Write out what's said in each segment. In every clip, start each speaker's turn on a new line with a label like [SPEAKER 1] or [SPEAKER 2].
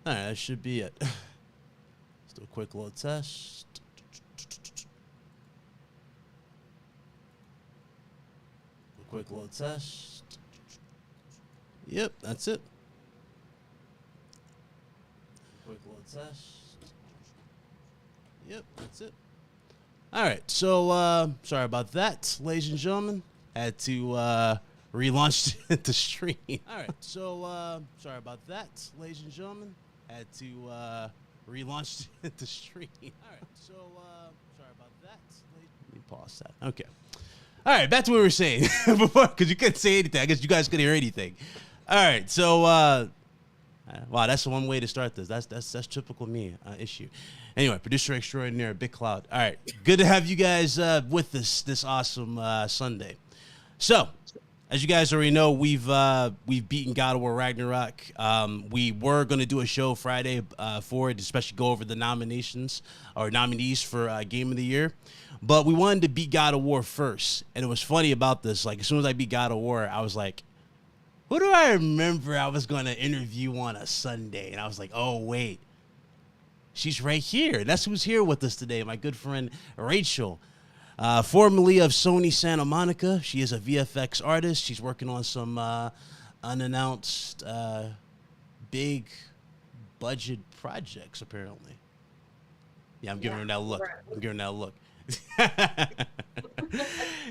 [SPEAKER 1] All right, that should be it. Let's do a quick load test. Quick load test. Yep, that's it. Quick load test. Yep, that's it. All right, so sorry about that, ladies and gentlemen. Had to relaunch the stream. All right, so sorry about that, ladies and gentlemen. Had to relaunch the stream. All right, so sorry about that. Let me pause that. Okay. All right, back to what we were saying before, because you couldn't say anything. I guess you guys couldn't hear anything. All right, so wow, that's one way to start this. That's typical me issue. Anyway, producer extraordinaire, Big Cloud. All right, good to have you guys with us this awesome Sunday. So, as you guys already know, we've beaten God of War Ragnarok. We were going to do a show Friday for it, especially go over the nominations or nominees for Game of the Year. But we wanted to beat God of War first. And it was funny about this. Like, as soon as I beat God of War, I was like, who do I remember I was going to interview on a Sunday? And I was like, oh, wait. She's right here. That's who's here with us today, my good friend Rachel. Formerly of Sony Santa Monica. She is a VFX artist. She's working on some unannounced big budget projects, apparently. Yeah, I'm giving her that look. I'm giving her that look.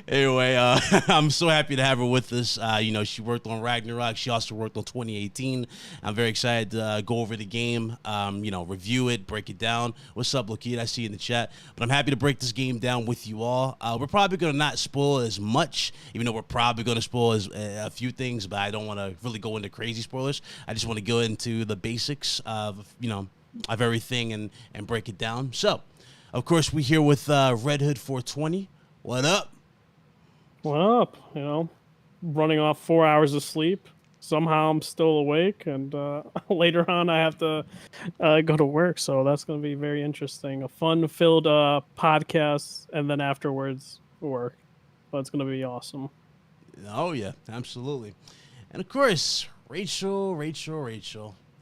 [SPEAKER 1] Anyway, I'm so happy to have her with us. She worked on Ragnarok. She also worked on 2018. I'm very excited to go over the game, review it, break it down. What's up, Lakeith? I see you in the chat. But I'm happy to break this game down with you all. We're probably going to not spoil as much, even though we're probably going to spoil a few things, but I don't want to really go into crazy spoilers. I just want to go into the basics of everything and break it down. So, of course, we're here with Red Hood 420. What up?
[SPEAKER 2] What up? Running off 4 hours of sleep. Somehow I'm still awake, and later on I have to go to work. So that's going to be very interesting. A fun-filled podcast, and then afterwards work. But it's going to be awesome.
[SPEAKER 1] Oh yeah, absolutely. And of course, Rachel.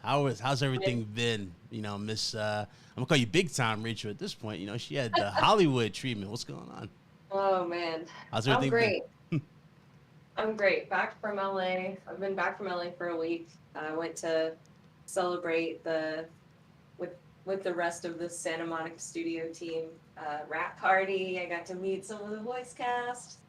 [SPEAKER 1] How's everything been? Miss. I'm gonna call you Big Time Rachel at this point. She had the Hollywood treatment. What's going on?
[SPEAKER 3] Oh man,
[SPEAKER 1] how's everything?
[SPEAKER 3] I'm great. I'm great. Back from LA. I've been back from LA for a week. I went to celebrate with the rest of the Santa Monica studio team rap party. I got to meet some of the voice cast.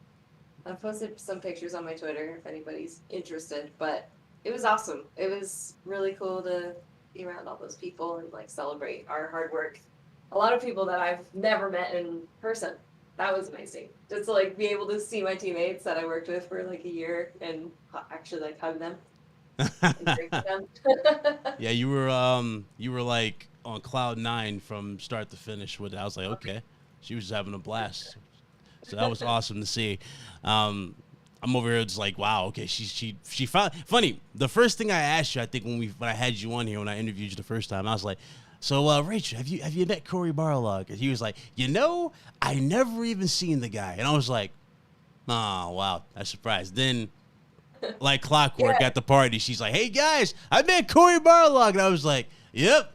[SPEAKER 3] I posted some pictures on my Twitter if anybody's interested, but it was awesome. It was really cool to be around all those people and celebrate our hard work. A lot of people that I've never met in person. That was amazing. Just to be able to see my teammates that I worked with for a year and actually hug them. And drink with them.
[SPEAKER 1] Yeah, you were on cloud 9 from start to finish with it. I was like, okay. She was just having a blast. So that was awesome to see. I'm over here just like, wow, okay, she found funny. The first thing I asked you, I think when I had you on here, when I interviewed you the first time, I was like, so Rachel, have you met Cory Barlog? And he was like, I never even seen the guy. And I was like, oh wow, that's surprised. Then like clockwork at the party, she's like, hey guys, I met Cory Barlog. And I was like, yep.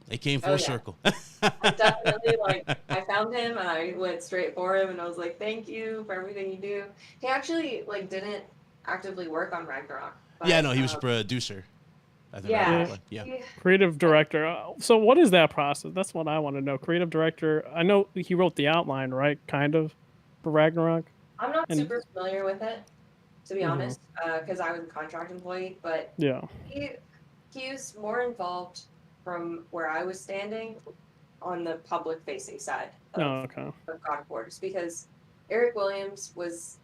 [SPEAKER 1] They came full circle.
[SPEAKER 3] I definitely I found him and I went straight for him and I was like, thank you for everything you do. He actually didn't actively work on Ragnarok. But,
[SPEAKER 1] yeah, no, he was a producer. I think yeah.
[SPEAKER 2] Creative director. So what is that process? That's what I want to know. Creative director. I know he wrote the outline, right? Kind of for Ragnarok.
[SPEAKER 3] I'm not super familiar with it, to be honest, because I was a contract employee. But
[SPEAKER 2] yeah,
[SPEAKER 3] he was more involved from where I was standing on the public-facing side of God of War, just because Eric Williams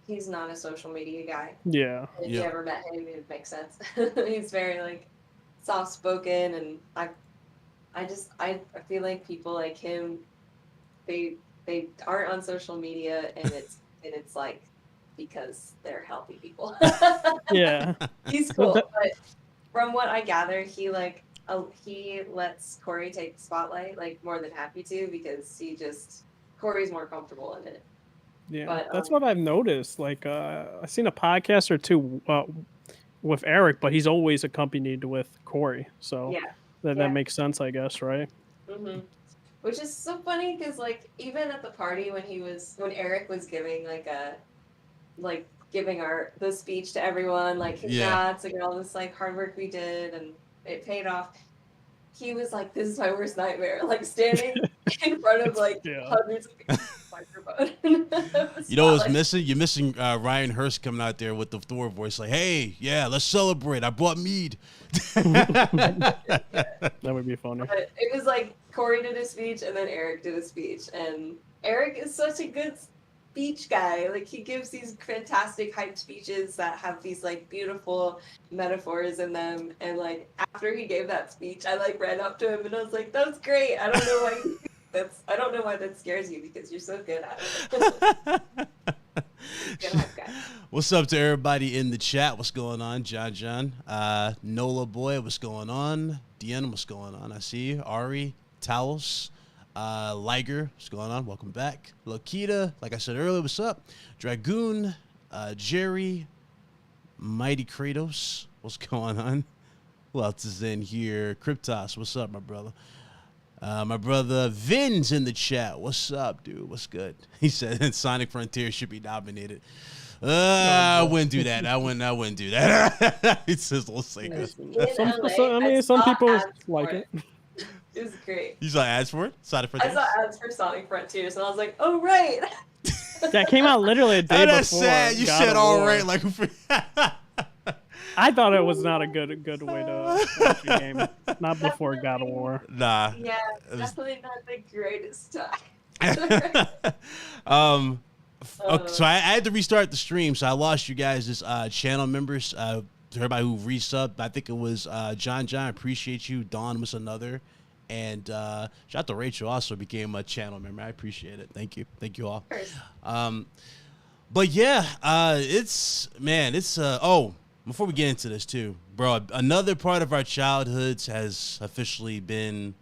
[SPEAKER 3] he's not a social media guy.
[SPEAKER 2] Yeah.
[SPEAKER 3] If you ever met him, it would make sense. He's very soft-spoken, and I feel like people like him, they aren't on social media, and it's because they're healthy people.
[SPEAKER 2] Yeah.
[SPEAKER 3] He's cool, but from what I gather, he lets Cory take the spotlight, more than happy to, because Cory's more comfortable in it.
[SPEAKER 2] Yeah, but, that's what I've noticed. I've seen a podcast or two with Eric, but he's always accompanied with Cory. So
[SPEAKER 3] yeah,
[SPEAKER 2] that makes sense, I guess, right?
[SPEAKER 3] Which is so funny because like even at the party when Eric was giving giving the speech to everyone, like congrats, like all this like hard work we did and it paid off. He was like, "This is my worst nightmare," like standing in front of like hundreds of people with a microphone.
[SPEAKER 1] You know what's missing? You're missing Ryan Hurst coming out there with the Thor voice, like, "Hey, yeah, let's celebrate. I brought mead."
[SPEAKER 2] That would be funny.
[SPEAKER 3] But it was like Cory did a speech and then Eric did a speech, and Eric is such a good speech guy. Like he gives these fantastic hype speeches that have these like beautiful metaphors in them, and like after he gave that speech I like ran up to him and I was like, that was great. I don't know why that scares you because you're so good at it. Good hype guy.
[SPEAKER 1] What's up to everybody in the chat? What's going on? John Nola boy, what's going on? Deanna, what's going on? I see you. Ari, Taos, Liger, what's going on? Welcome back. Lokita, like I said earlier, what's up? Dragoon, Jerry, Mighty Kratos, what's going on? Who else is in here? Cryptos, what's up, my brother? My brother Vin's in the chat. What's up, dude? What's good? He said Sonic Frontier should be nominated. I wouldn't do that. I wouldn't do that. It says let's say
[SPEAKER 2] some people like it.
[SPEAKER 3] It was great.
[SPEAKER 1] You saw ads for it? Sonic Frontiers?
[SPEAKER 3] I saw ads for Sonic Frontiers, and I was like, oh, right.
[SPEAKER 2] That came out literally a day
[SPEAKER 1] that's
[SPEAKER 2] before.
[SPEAKER 1] That's sad. You said all right. Like,
[SPEAKER 2] I thought it was not a good way to watch the game. Not before God of War.
[SPEAKER 1] Nah.
[SPEAKER 3] Yeah, definitely not the greatest time.
[SPEAKER 1] Okay, so I had to restart the stream, so I lost you guys' channel members. To everybody who resubbed, I think it was John. Appreciate you. Dawn was another. And shout out to Rachel, also became a channel member. I appreciate it. Thank you all. But yeah, before we get into this too, bro, another part of our childhoods has officially been,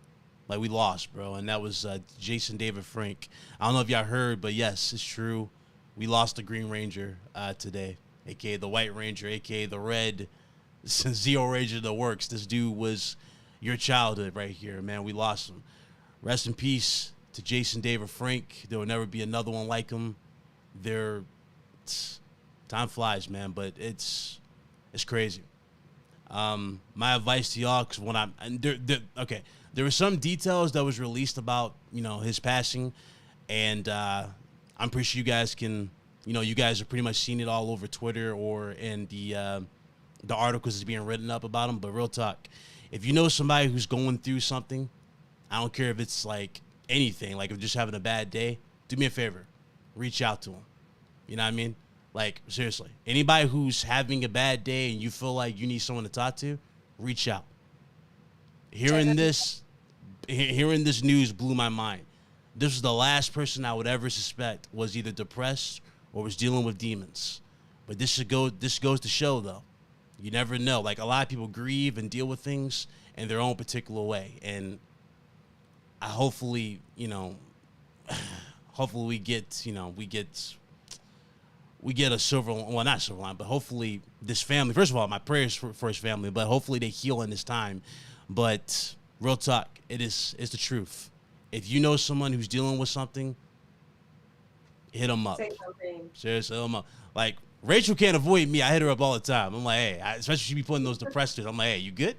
[SPEAKER 1] like, we lost, bro, and that was Jason David Frank. I don't know if y'all heard, but yes, it's true. We lost the Green Ranger today, a.k.a. the White Ranger, a.k.a. the Red Zeo Ranger that works. This dude was your childhood right here, man. We lost him. Rest in peace to Jason David Frank. There will never be another one like him. Time flies, man, but it's crazy. My advice to y'all, because when there were some details that was released about, his passing, and I'm pretty sure you guys you guys have pretty much seen it all over Twitter or in the articles that's being written up about him. But real talk, if you know somebody who's going through something, I don't care if it's like anything, like if just having a bad day, do me a favor, reach out to them. You know what I mean? Like, seriously, anybody who's having a bad day and you feel like you need someone to talk to, reach out. Hearing this news blew my mind. This was the last person I would ever suspect was either depressed or was dealing with demons. But this goes to show, though, you never know. Like, a lot of people grieve and deal with things in their own particular way. And hopefully we get a silver, well, not silver line, but hopefully this family, first of all, my prayers for his family, but hopefully they heal in this time. But real talk, it's the truth. If you know someone who's dealing with something, hit them up.
[SPEAKER 3] Say something.
[SPEAKER 1] Seriously, hit them up. Like, Rachel can't avoid me. I hit her up all the time. I'm like, hey, especially she be putting those depressors. I'm like, hey, you good?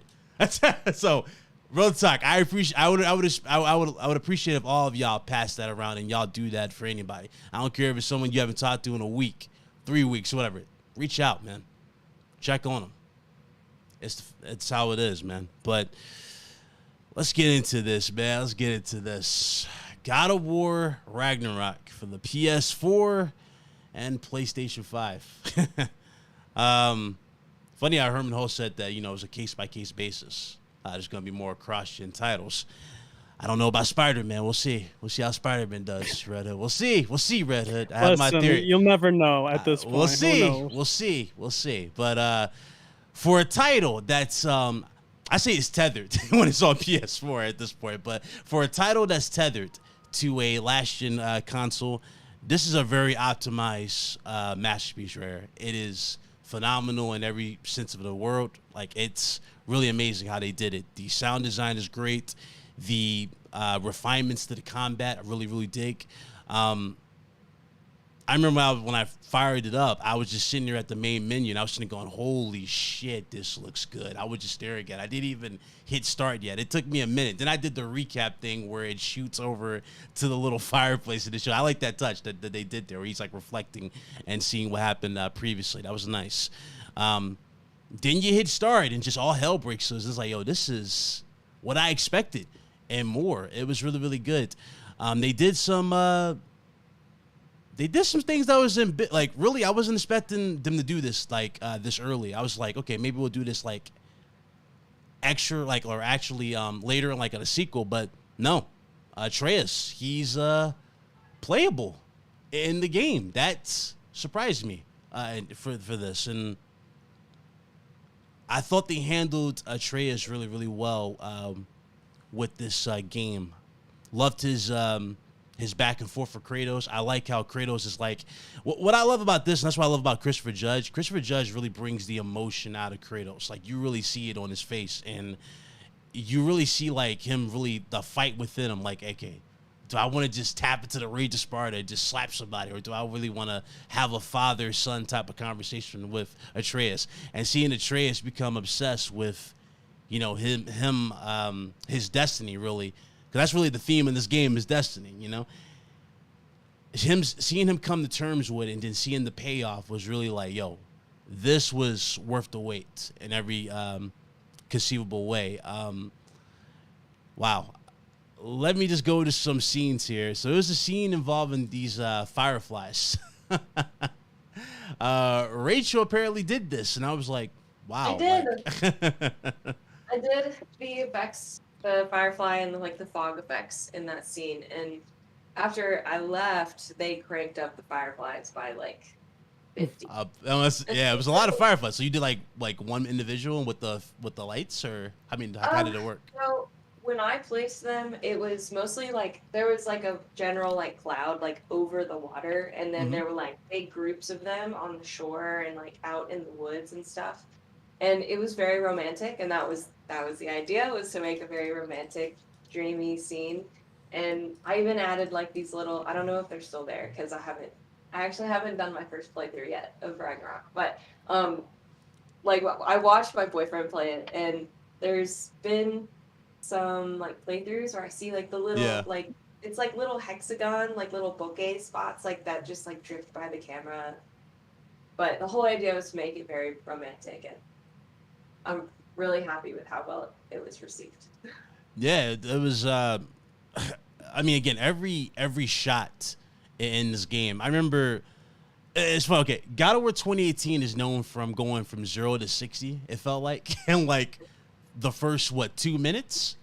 [SPEAKER 1] So, real talk. I would appreciate if all of y'all pass that around and y'all do that for anybody. I don't care if it's someone you haven't talked to in a week, 3 weeks, whatever. Reach out, man. Check on them. It's how it is, man. But let's get into this, man. Let's get into this. God of War Ragnarok for the PS4 and PlayStation 5. Funny how Herman Ho said that, it was a case-by-case basis. There's going to be more cross-gen titles. I don't know about Spider-Man. We'll see. We'll see how Spider-Man does, Red Hood. We'll see, Red Hood. I have my theory.
[SPEAKER 2] You'll never know at this point.
[SPEAKER 1] We'll see. But for a title that's, I say it's tethered when it's on PS4 at this point, but for a title that's tethered to a last-gen console, this is a very optimized masterpiece, Rare. It is phenomenal in every sense of the word. Like, it's really amazing how they did it. The sound design is great. The refinements to the combat I really, really dig. I remember when I fired it up, I was just sitting there at the main menu, and I was sitting going, holy shit, this looks good. I was just staring at it. I didn't even hit start yet. It took me a minute. Then I did the recap thing where it shoots over to the little fireplace in the show. I like that touch that they did there, where he's like reflecting and seeing what happened previously. That was nice. Then you hit start, and just all hell breaks loose. It's like, yo, this is what I expected and more. It was really, really good. They did some... They did some things that was in bit like really. I wasn't expecting them to do this like this early. I was like, okay, maybe we'll do this like extra, like or actually later in like in a sequel. But no, Atreus, he's playable in the game. That surprised me for this, and I thought they handled Atreus really, really well with this game. Loved his back and forth for Kratos. I like how Kratos is like, what I love about this, and that's what I love about Christopher Judge. Christopher Judge really brings the emotion out of Kratos. Like, you really see it on his face, and you really see like him really, the fight within him. Like, okay, do I want to just tap into the rage of Sparta and just slap somebody, or do I really want to have a father-son type of conversation with Atreus? And seeing Atreus become obsessed with, you know, his destiny, really. Because that's really the theme in this game, is destiny, you know? Seeing him come to terms with it and then seeing the payoff was really like, yo, this was worth the wait in every conceivable way. Wow. Let me just go to some scenes here. So there's a scene involving these fireflies. Rachel apparently did this, and I was like, wow.
[SPEAKER 3] I did.
[SPEAKER 1] Like...
[SPEAKER 3] I did the effects, the firefly and the fog effects in that scene, and after I left, they cranked up the fireflies by like 50.
[SPEAKER 1] Yeah, it was a lot of fireflies. So you did like one individual with the lights, or I mean, how did it work?
[SPEAKER 3] So when I placed them, it was mostly like there was like a general like cloud like over the water, and then there were like big groups of them on the shore and like out in the woods and stuff. And it was very romantic, and that was the idea, was to make a very romantic, dreamy scene. And I even added like these little, I don't know if they're still there because I actually haven't done my first playthrough yet of Ragnarok, but like I watched my boyfriend play it, and there's been some like playthroughs where I see like the little like it's like little hexagon, like little bokeh spots like that just like drift by the camera. But the whole idea was to make it very romantic, and I'm really happy with how well it was received.
[SPEAKER 1] Yeah, it was. I mean, again, every shot in this game. I remember. It's fun. Okay, God of War 2018 is known from going from 0 to 60. It felt like in like the first 2 minutes.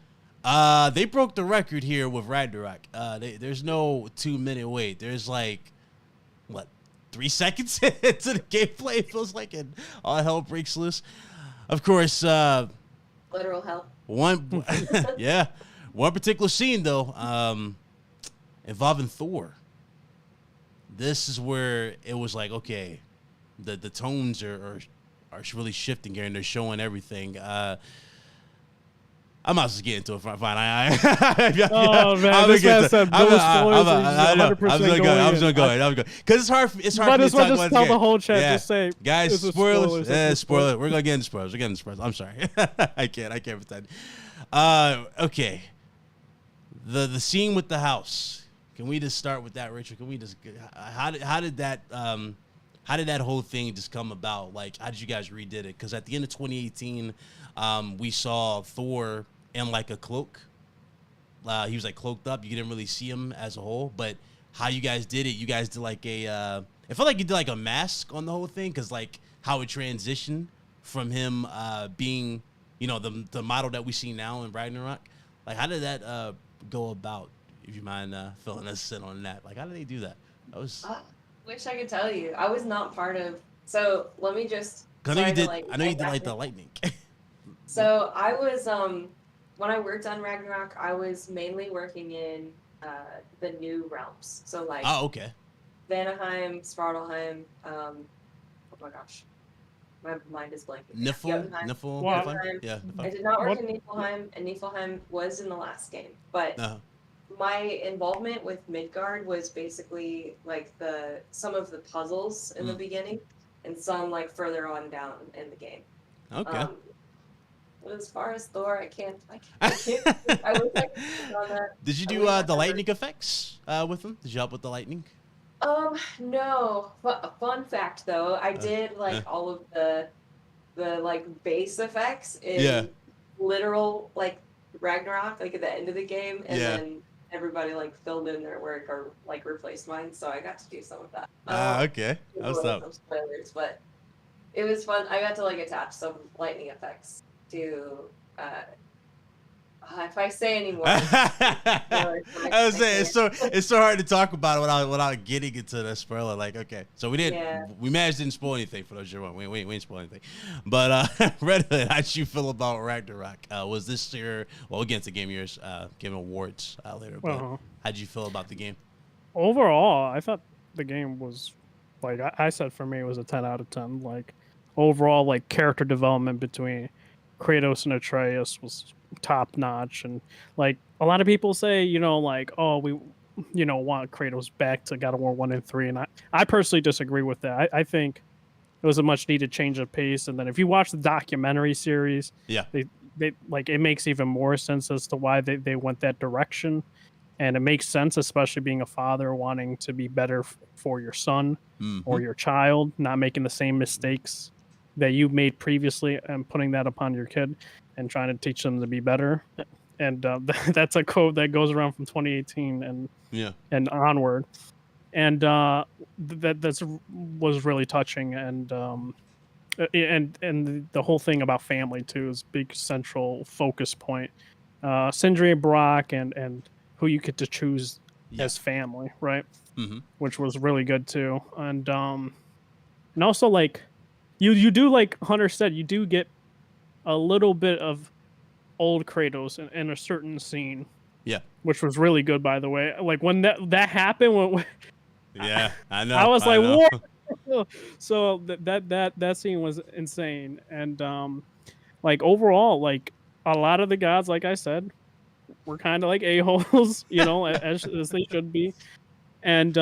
[SPEAKER 1] They broke the record here with Ragnarok. There's no 2-minute wait. There's like 3 seconds into the gameplay. It feels like, and all hell breaks loose. Of course,
[SPEAKER 3] literal hell.
[SPEAKER 1] One particular scene though, involving Thor. This is where it was like, okay, the tones are really shifting here, and they're showing everything. I might as well get into it. Fine.
[SPEAKER 2] Oh man, this man said no spoilers.
[SPEAKER 1] I'm just gonna go ahead. Because it's hard. It's hard.
[SPEAKER 2] Might as well
[SPEAKER 1] to
[SPEAKER 2] just tell the whole chat. Yeah. Just say,
[SPEAKER 1] guys, spoilers. Spoiler. We're gonna get into spoilers. I'm sorry. I can't pretend. Okay. The scene with the house. Can we just start with that, Richard? Can we just how did that whole thing just come about? Like, how did you guys redid it? Because at the end of 2018, we saw Thor in like a cloak. He was like cloaked up. You didn't really see him as a whole. But how you guys did it? You guys did like a. It felt like you did like a mask on the whole thing, because like how it transitioned from him being, you know, the model that we see now in Ragnarok. Like, how did that go about? If you mind filling us in on that. Like, how did they do that? That was.
[SPEAKER 3] Wish I could tell you. I was not part of. So let me just.
[SPEAKER 1] I know you did. I know you did like the lightning.
[SPEAKER 3] So I was when I worked on Ragnarok, I was mainly working in the new realms. So like.
[SPEAKER 1] Oh, okay.
[SPEAKER 3] Vanaheim, Svartalheim. Oh my gosh. My mind is blanking.
[SPEAKER 1] Niflheim?
[SPEAKER 3] Niflheim.
[SPEAKER 1] Yeah.
[SPEAKER 3] I did not work
[SPEAKER 2] What?
[SPEAKER 3] in Niflheim, and Niflheim was in the last game. But
[SPEAKER 1] Uh-huh.
[SPEAKER 3] my involvement with Midgard was basically like some of the puzzles in the beginning, and some like further on down in the game.
[SPEAKER 1] Okay.
[SPEAKER 3] But as far as Thor, I can't. I wish I could on that.
[SPEAKER 1] Did you do the lightning effects with them? Did you help with the lightning?
[SPEAKER 3] No. Fun fact though, I did like all of the like base effects in literal like Ragnarok, like at the end of the game, and then everybody like filled in their work or like replaced mine, so I got to do some of that.
[SPEAKER 1] Okay. What's up?
[SPEAKER 3] Some spoilers, but it was fun. I got to like attach some lightning effects to if I say any more,
[SPEAKER 1] I was saying it's so hard to talk about it without getting into the spoiler. Like, okay, so we didn't spoil anything for those who we ain't spoil anything. But Red Hood, how'd you feel about Ragnarok? Was this your again, it's a game years giving awards later, but how'd you feel about the game?
[SPEAKER 2] Overall, I thought the game was like I said for me it was a 10 out of 10. Like overall, like character development between Kratos and Atreus was top notch, and like a lot of people say, like, oh, we want Kratos back to God of War 1 and 3, and I personally disagree with that. I think it was a much needed change of pace, and then if you watch the documentary series, they like it makes even more sense as to why they went that direction, and it makes sense, especially being a father wanting to be better for your son or your child, not making the same mistakes that you made previously and putting that upon your kid and trying to teach them to be better. And that's a quote that goes around from 2018 and onward. And that was really touching. And the whole thing about family too is a big central focus point. Sindri and Brock and who you get to choose as family, right? Which was really good too. And also like, You do, like Hunter said, you do get a little bit of old Kratos in a certain scene. Yeah. Which was really good, by the way. Like when that happened,
[SPEAKER 1] I know.
[SPEAKER 2] I was like, whoa. So that scene was insane. And like overall, like a lot of the gods, like I said, were kind of like a-holes, as they should be. And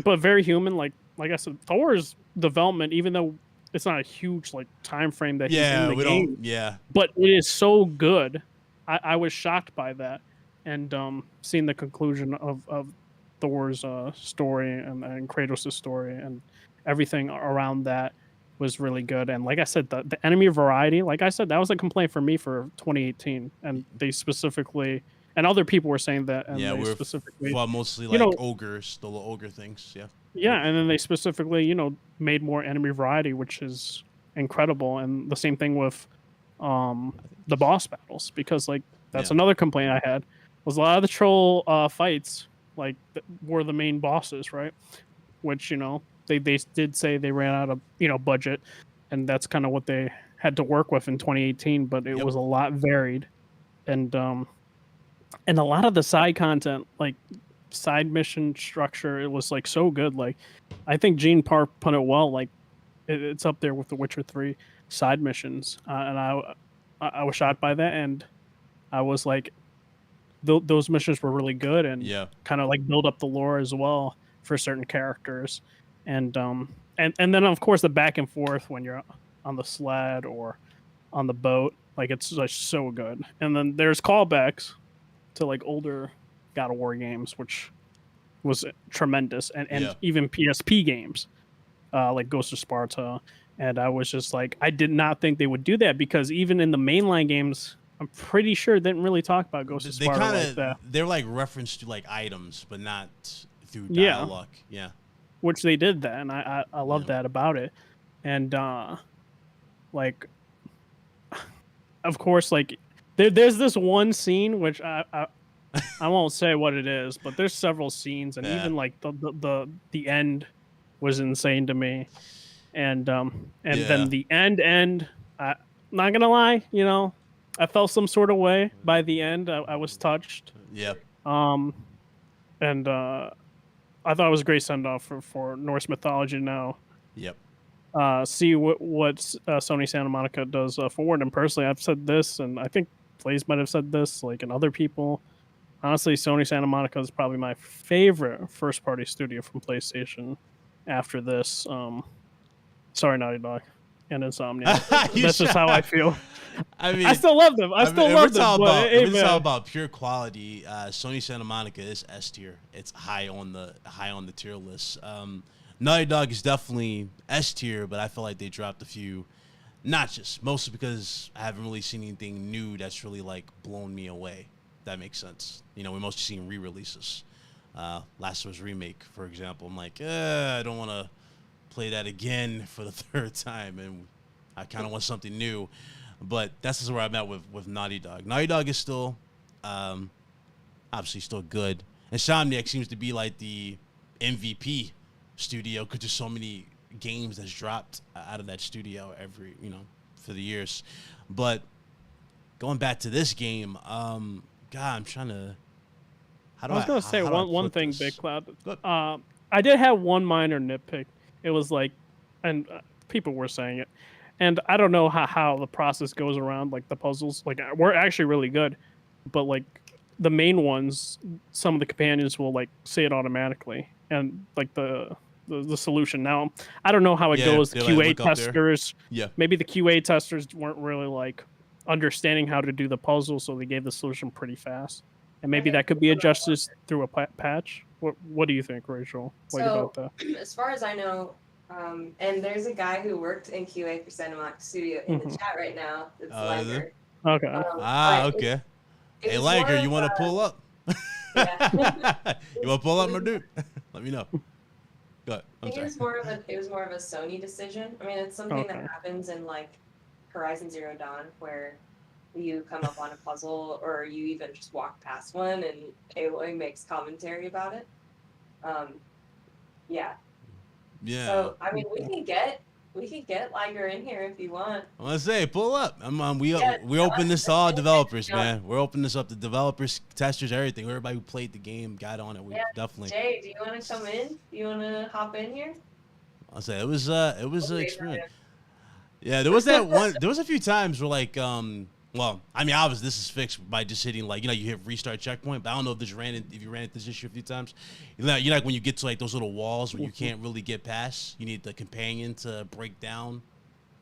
[SPEAKER 2] but very human, like I said, Thor's development, even though it's not a huge like time frame that he's in the game. But it is so good. I was shocked by that, and seeing the conclusion of Thor's story and Kratos' story and everything around that was really good. And like I said, the enemy variety, like I said, that was a complaint for me for 2018, and they specifically. And other people were saying that, and they specifically,
[SPEAKER 1] mostly like ogres, the little ogre things,
[SPEAKER 2] Yeah, and then they specifically, made more enemy variety, which is incredible. And the same thing with the boss battles, because like that's another complaint I had was a lot of the troll fights like were the main bosses, right? Which they did say they ran out of budget, and that's kind of what they had to work with in 2018. But it was a lot varied, and a lot of the side content, like side mission structure, it was like so good. Like I think Gene Park put it well. Like it's up there with the Witcher 3 side missions, and I was shocked by that, and I was like, those missions were really good, and kind of like build up the lore as well for certain characters, and then of course the back and forth when you're on the sled or on the boat, like it's like so good. And then there's callbacks to like older God of War games, which was tremendous, and even PSP games, like Ghost of Sparta. And I was just like, I did not think they would do that, because even in the mainline games, I'm pretty sure they didn't really talk about Ghost of Sparta like that.
[SPEAKER 1] They're like referenced to like items, but not through dialogue.
[SPEAKER 2] Which they did that, and I love that about it. And like, of course, like there's this one scene which I won't say what it is, but there's several scenes, and even like the end was insane to me. And then the end, not gonna lie, I felt some sort of way by the end. I was touched. And I thought it was a great send off for Norse mythology now. see what Sony Santa Monica does forward. And personally, I've said this, and I think Blaze might have said this, like, and other people. Honestly, Sony Santa Monica is probably my favorite first-party studio from PlayStation. After this, sorry, Naughty Dog and Insomnia. That's just how I feel.
[SPEAKER 1] I mean,
[SPEAKER 2] I still love them. I still love them. But
[SPEAKER 1] if it's all about pure quality, Sony Santa Monica is S tier. It's high on the tier list. Naughty Dog is definitely S tier, but I feel like they dropped a few notches, mostly because I haven't really seen anything new that's really like blown me away. If that makes sense. You know, we're mostly seeing re-releases. Last of Us Remake, for example. I'm like, I don't want to play that again for the third time, and I kind of want something new. But that's just where I'm at with Naughty Dog. Naughty Dog is still, obviously, still good. Insomniac seems to be like the MVP studio because there's so many games that's dropped out of that studio for the years. But going back to this game, God, I'm trying to.
[SPEAKER 2] I was going to say one thing, Big Cloud. I did have one minor nitpick. It was like, and people were saying it, and I don't know how the process goes around, like the puzzles. Like, we're actually really good, but like the main ones, some of the companions will like say it automatically, and like the solution. Now, I don't know how it goes. The QA testers, maybe the QA testers weren't really like understanding how to do the puzzle, so they gave the solution pretty fast. And maybe that could be adjusted through a patch. What do you think, Rachel? About that?
[SPEAKER 3] As far as I know, and there's a guy who worked in QA for Santa Monica Studio in the chat right now. It's Liger.
[SPEAKER 2] Okay.
[SPEAKER 1] Okay. Hey, Liger, you want to pull up?
[SPEAKER 3] Yeah.
[SPEAKER 1] You want to pull up, my dude? Let me know. Go ahead.
[SPEAKER 3] I think it was more of a Sony decision. I mean, it's something that happens in like Horizon Zero Dawn, where you come up on a puzzle or you even just walk past one and Aloy makes commentary about it. Yeah. So I mean, we can get Liger in here if you want.
[SPEAKER 1] I want to say, pull up. We open this to all developers, man. We're opening this up to developers, testers, everything. Everybody who played the game got on it. We definitely.
[SPEAKER 3] Jay, do you want to come in? Do you want to hop in here?
[SPEAKER 1] I'll say it was an experience. Yeah, there was that one. There was a few times where like well, I mean, obviously this is fixed by just hitting like, you hit restart checkpoint, but I don't know if you ran into this issue a few times. You know, like when you get to like those little walls where you can't really get past, you need the companion to break down,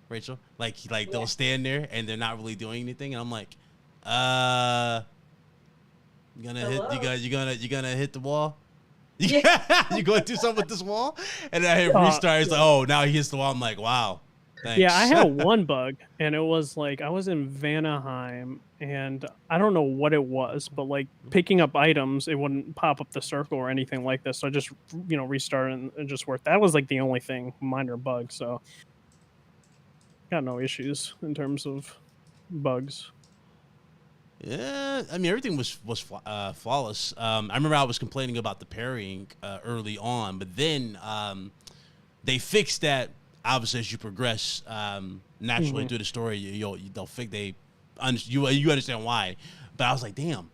[SPEAKER 1] Rachel. Like they'll stand there and they're not really doing anything, and I'm like, you gonna hit the wall? You gonna do something with this wall? And then I hit restart. It's like, oh, now he hits the wall. I'm like, wow. Thanks.
[SPEAKER 2] Yeah, I had one bug, and it was like I was in Vanaheim, and I don't know what it was, but like picking up items, it wouldn't pop up the circle or anything like this. So I just, restarted and it just worked. That was like the only thing, minor bug. So got no issues in terms of bugs.
[SPEAKER 1] Yeah, I mean everything was flawless. I remember I was complaining about the parrying early on, but then they fixed that. Obviously, as you progress naturally through the story, you understand why. But I was like, damn,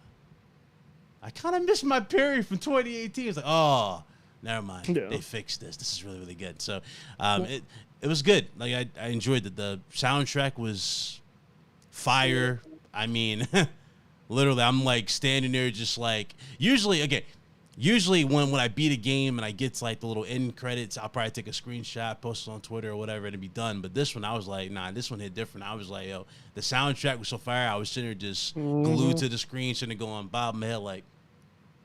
[SPEAKER 1] I kind of missed my parry from 2018. It's like, oh, never mind. Yeah. They fixed this. This is really, really good. So it was good. Like I enjoyed it. The soundtrack was fire. I mean, literally, I'm like standing there just like Usually when I beat a game and I get to like the little end credits, I'll probably take a screenshot, post it on Twitter or whatever, and be done. But this one, I was like, nah, this one hit different. I was like, yo, the soundtrack was so fire. I was sitting there just glued to the screen, sitting there going, bob my head like,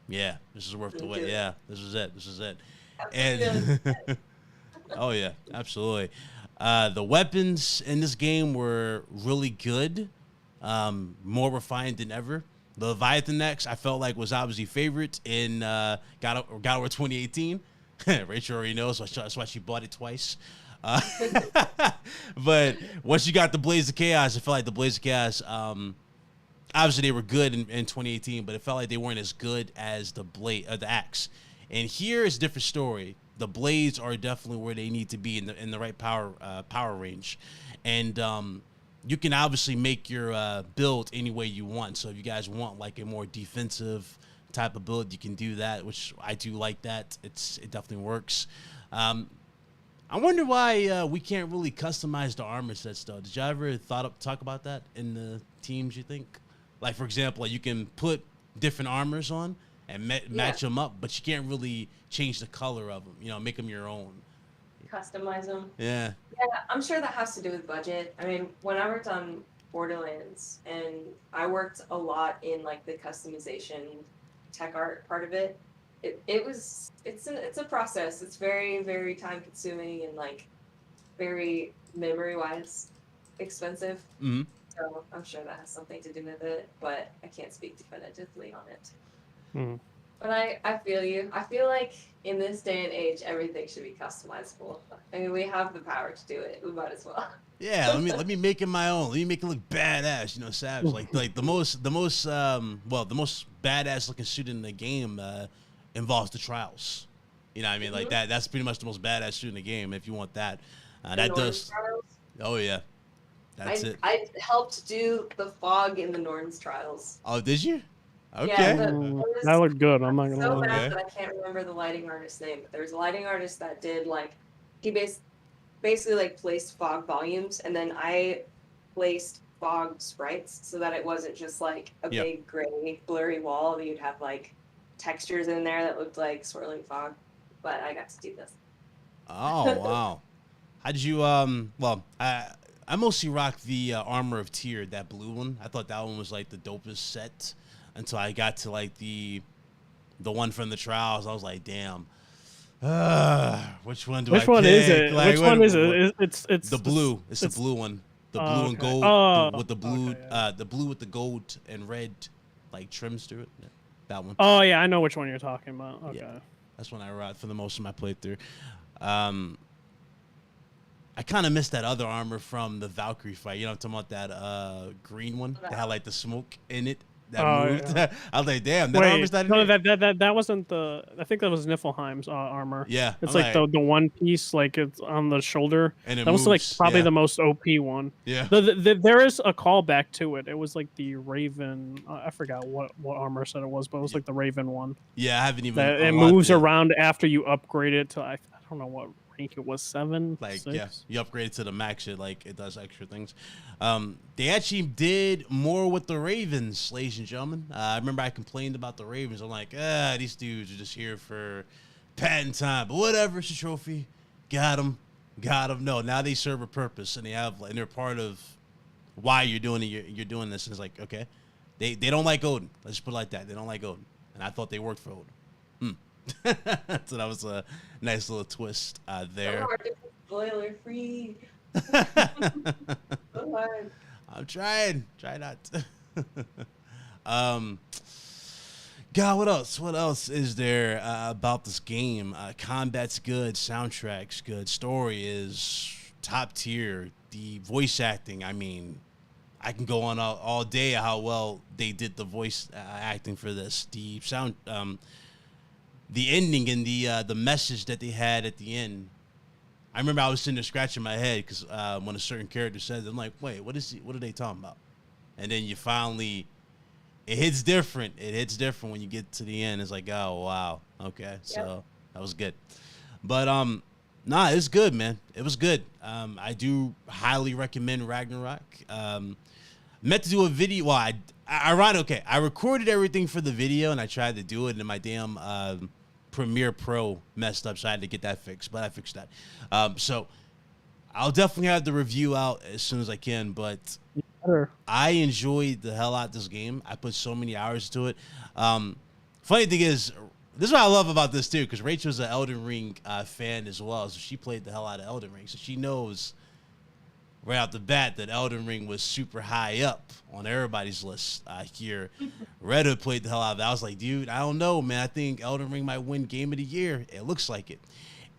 [SPEAKER 1] yeah, this is worth the wait. Yeah, this is it. And oh yeah, absolutely. The weapons in this game were really good, more refined than ever. The Leviathan X, I felt like was obviously favorite in God Over 2018. Rachel already knows, that's why she bought it twice. But once you got the Blaze of Chaos, I felt like the Blaze of Chaos, obviously they were good in 2018, but it felt like they weren't as good as the Axe. And here is a different story. The blades are definitely where they need to be in the right power range, and you can obviously make your build any way you want. So if you guys want like a more defensive type of build, you can do that, which I do like that. It definitely works. I wonder why we can't really customize the armor sets though. Did y'all ever talk about that in the teams? You think, like for example, like you can put different armors on and match them up, but you can't really change the color of them. You know, make them your own.
[SPEAKER 3] Customize them.
[SPEAKER 1] Yeah.
[SPEAKER 3] Yeah, I'm sure that has to do with budget. I mean, when I worked on Borderlands, and I worked a lot in like the customization, tech art part of it. It's a process. It's very, very time consuming and like very memory wise expensive.
[SPEAKER 1] Mm-hmm.
[SPEAKER 3] So I'm sure that has something to do with it, but I can't speak definitively on it.
[SPEAKER 2] Mm.
[SPEAKER 3] But I feel you. I feel like in this day and age, everything should be customizable. I mean, we have the power to do it. We might as well.
[SPEAKER 1] Yeah, let me make it my own. Let me make it look badass. You know, Savage. Like the most badass looking suit in the game involves the trials. You know what I mean? Like that's pretty much the most badass suit in the game if you want that. That does.
[SPEAKER 3] Trials?
[SPEAKER 1] Oh yeah. That's it.
[SPEAKER 3] I helped do the fog in the Norns trials.
[SPEAKER 1] Oh, did you? Okay.
[SPEAKER 3] Yeah,
[SPEAKER 2] that looked good. I'm not gonna
[SPEAKER 3] so
[SPEAKER 2] lie.
[SPEAKER 3] bad that I can't remember the lighting artist's name. But there was a lighting artist that did like he basically like placed fog volumes, and then I placed fog sprites so that it wasn't just like a big gray blurry wall. You'd have like textures in there that looked like swirling fog. But I got to do this.
[SPEAKER 1] Oh wow! How did you Well, I mostly rocked the Armor of Tyr, that blue one. I thought that one was like the dopest set until I got to like the one from the trials. I was like, damn. Which one do I pick?
[SPEAKER 2] Which one is it?
[SPEAKER 1] Like,
[SPEAKER 2] Which one is it? It's
[SPEAKER 1] the blue. It's the blue one. The blue and gold with the blue, the blue with the gold and red like trims through it. Yeah, that one.
[SPEAKER 2] Oh yeah, I know which one you're talking about. Okay.
[SPEAKER 1] Yeah, that's one I rocked for the most of my playthrough. I kind of missed that other armor from the Valkyrie fight. You know, I'm talking about that green one that had like the smoke in it. That moved. Yeah. I was like, damn, that armor's not in
[SPEAKER 2] it. That wasn't the. I think that was Niflheim's armor.
[SPEAKER 1] Yeah,
[SPEAKER 2] it's like the one piece, like it's on the shoulder.
[SPEAKER 1] And
[SPEAKER 2] that was like probably the most OP one.
[SPEAKER 1] Yeah.
[SPEAKER 2] There is a callback to it. It was like the Raven. I forgot what armor set it was, but it was like the Raven one.
[SPEAKER 1] Yeah, I haven't even.
[SPEAKER 2] It moves around after you upgrade it to I don't know what rank it was, 7.
[SPEAKER 1] Like
[SPEAKER 2] 6?
[SPEAKER 1] Yeah, you upgrade it to the max. It like it does extra things. They actually did more with the Ravens, ladies and gentlemen. I remember I complained about the Ravens. I'm like, these dudes are just here for patent time, but whatever. It's a trophy. Got them. No, now they serve a purpose, and they're part of why you're doing it. You're doing this. And it's like, okay, they don't like Odin. Let's just put it like that. They don't like Odin, and I thought they worked for Odin. So that was a nice little twist there.
[SPEAKER 3] Spoiler free.
[SPEAKER 1] I'm trying. Try not to. God, what else? What else is there about this game? Combat's good. Soundtrack's good. Story is top tier. The voice acting, I mean, I can go on all day how well they did the voice acting for this. The sound, the ending and the message that they had at the end. I remember I was sitting there scratching my head because when a certain character says it, I'm like, wait, what are they talking about? And then you finally, it hits different. It hits different when you get to the end. It's like, oh, wow. Okay, so that was good. But, nah, it's good, man. It was good. I do highly recommend Ragnarok. Meant to do a video. Well, I recorded everything for the video, and I tried to do it, and my damn Premiere Pro messed up, so I had to get that fixed, but I fixed that. So I'll definitely have the review out as soon as I can, but I enjoyed the hell out of this game. I put so many hours to it. Funny thing is, this is what I love about this too, because Rachel's an Elden Ring fan as well, so she played the hell out of Elden Ring, so she knows right out the bat that Elden Ring was super high up on everybody's list here. Red Hood played the hell out of it. I was like, dude, I don't know, man. I think Elden Ring might win Game of the Year. It looks like it.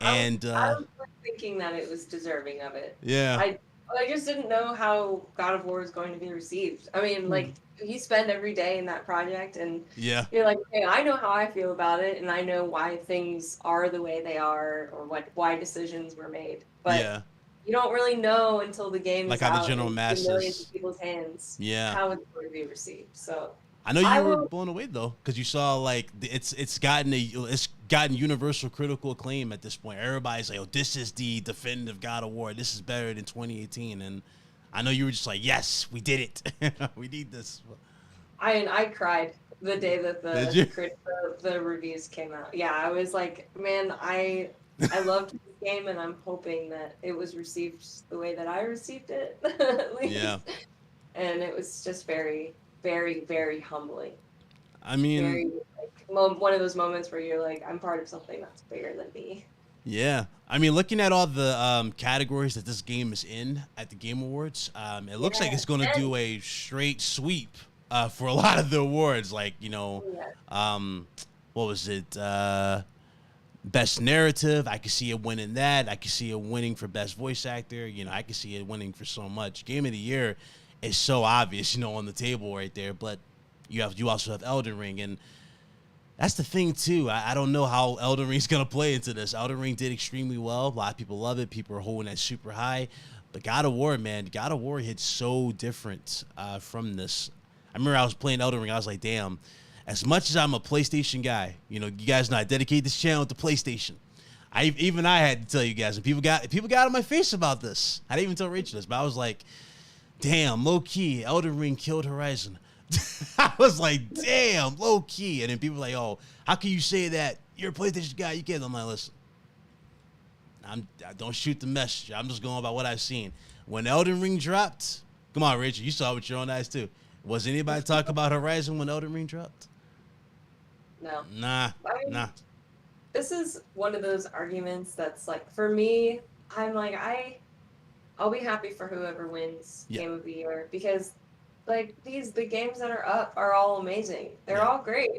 [SPEAKER 1] And
[SPEAKER 3] I was thinking that it was deserving of it.
[SPEAKER 1] Yeah.
[SPEAKER 3] I just didn't know how God of War was going to be received. I mean, like, you spend every day in that project, and you're like, okay, I know how I feel about it, and I know why things are the way they are, or why decisions were made. But you don't really know until the game is
[SPEAKER 1] how
[SPEAKER 3] out
[SPEAKER 1] the general masses,
[SPEAKER 3] in millions of people's hands, how it's going to be received. So
[SPEAKER 1] I know you were blown away though, because you saw like it's gotten universal critical acclaim at this point. Everybody's like, oh, this is the definitive God of War. This is better than 2018. And I know you were just like, yes, we did it. We need this.
[SPEAKER 3] I cried the day that the reviews came out. Yeah, I was like, man, I loved this game, and I'm hoping that it was received the way that I received it, at least.
[SPEAKER 1] Yeah.
[SPEAKER 3] And it was just very, very, very humbling.
[SPEAKER 1] I mean,
[SPEAKER 3] very, like, one of those moments where you're like, I'm part of something that's bigger than me.
[SPEAKER 1] Yeah. I mean, looking at all the categories that this game is in at the Game Awards, it looks like it's going to do a straight sweep for a lot of the awards. Like, you know, what was it? Best narrative. I could see it winning that. I could see it winning for best voice actor. You know, I could see it winning for so much. Game of the year is so obvious, you know, on the table right there. But you also have Elden Ring, and that's the thing too. I don't know how Elden Ring's gonna play into this. Elden Ring did extremely well. A lot of people love it. People are holding that super high. But God of War, man, God of War hits so different from this. I remember I was playing Elden Ring. I was like, damn. As much as I'm a PlayStation guy, you know, you guys know I dedicate this channel to PlayStation. I had to tell you guys, and people got on my face about this. I didn't even tell Rachel this, but I was like, damn, low key, Elden Ring killed Horizon. I was like, damn, low key. And then people were like, oh, how can you say that? You're a PlayStation guy. You can't. I'm like, listen, I don't shoot the messenger. I'm just going by what I've seen. When Elden Ring dropped, come on, Rachel, you saw it with your own eyes too. Was anybody talking about Horizon when Elden Ring dropped?
[SPEAKER 3] No.
[SPEAKER 1] Nah.
[SPEAKER 3] This is one of those arguments that's like, for me, I'm like, I'll be happy for whoever wins Game of the Year, because like the games that are up are all amazing. They're all great.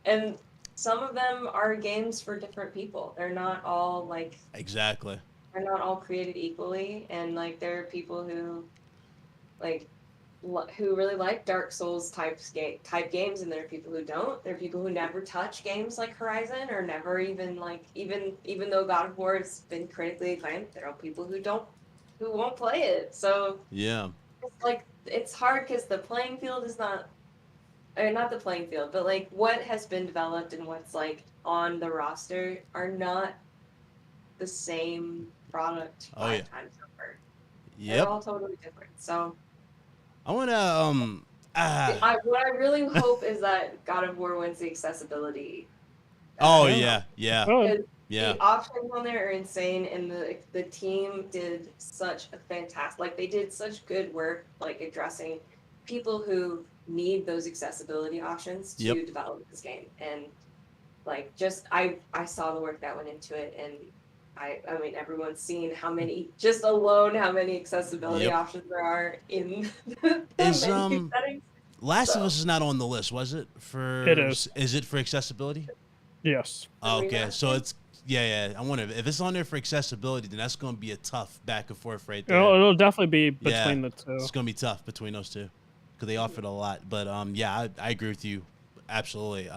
[SPEAKER 3] And some of them are games for different people. They're not all like,
[SPEAKER 1] exactly.
[SPEAKER 3] They're not all created equally, and like there are people who who really like Dark Souls type games, and there are people who don't. There are people who never touch games like Horizon, or never even like even though God of War has been critically acclaimed, there are people who won't play it. So
[SPEAKER 1] yeah,
[SPEAKER 3] it's like it's hard because the playing field is not the playing field, but like what has been developed and what's like on the roster are not the same product five times over.
[SPEAKER 1] Yep.
[SPEAKER 3] They're all totally different. So
[SPEAKER 1] I want to
[SPEAKER 3] what I really hope is that God of War wins the accessibility.
[SPEAKER 1] Oh yeah.
[SPEAKER 3] The options on there are insane, and the team did such a fantastic, like they did such good work, like addressing people who need those accessibility options to develop this game. And like just I saw the work that went into it, and I mean everyone's seen how many accessibility options there are in the menu settings.
[SPEAKER 1] Last of Us is not on the list, was it?
[SPEAKER 2] It is.
[SPEAKER 1] Is it for accessibility?
[SPEAKER 2] Yes.
[SPEAKER 1] Okay, so it's I wonder if it's on there for accessibility, then that's going to be a tough back and forth right there.
[SPEAKER 2] It'll definitely be between the two.
[SPEAKER 1] It's going to be tough between those two because they offered a lot. But I agree with you, absolutely.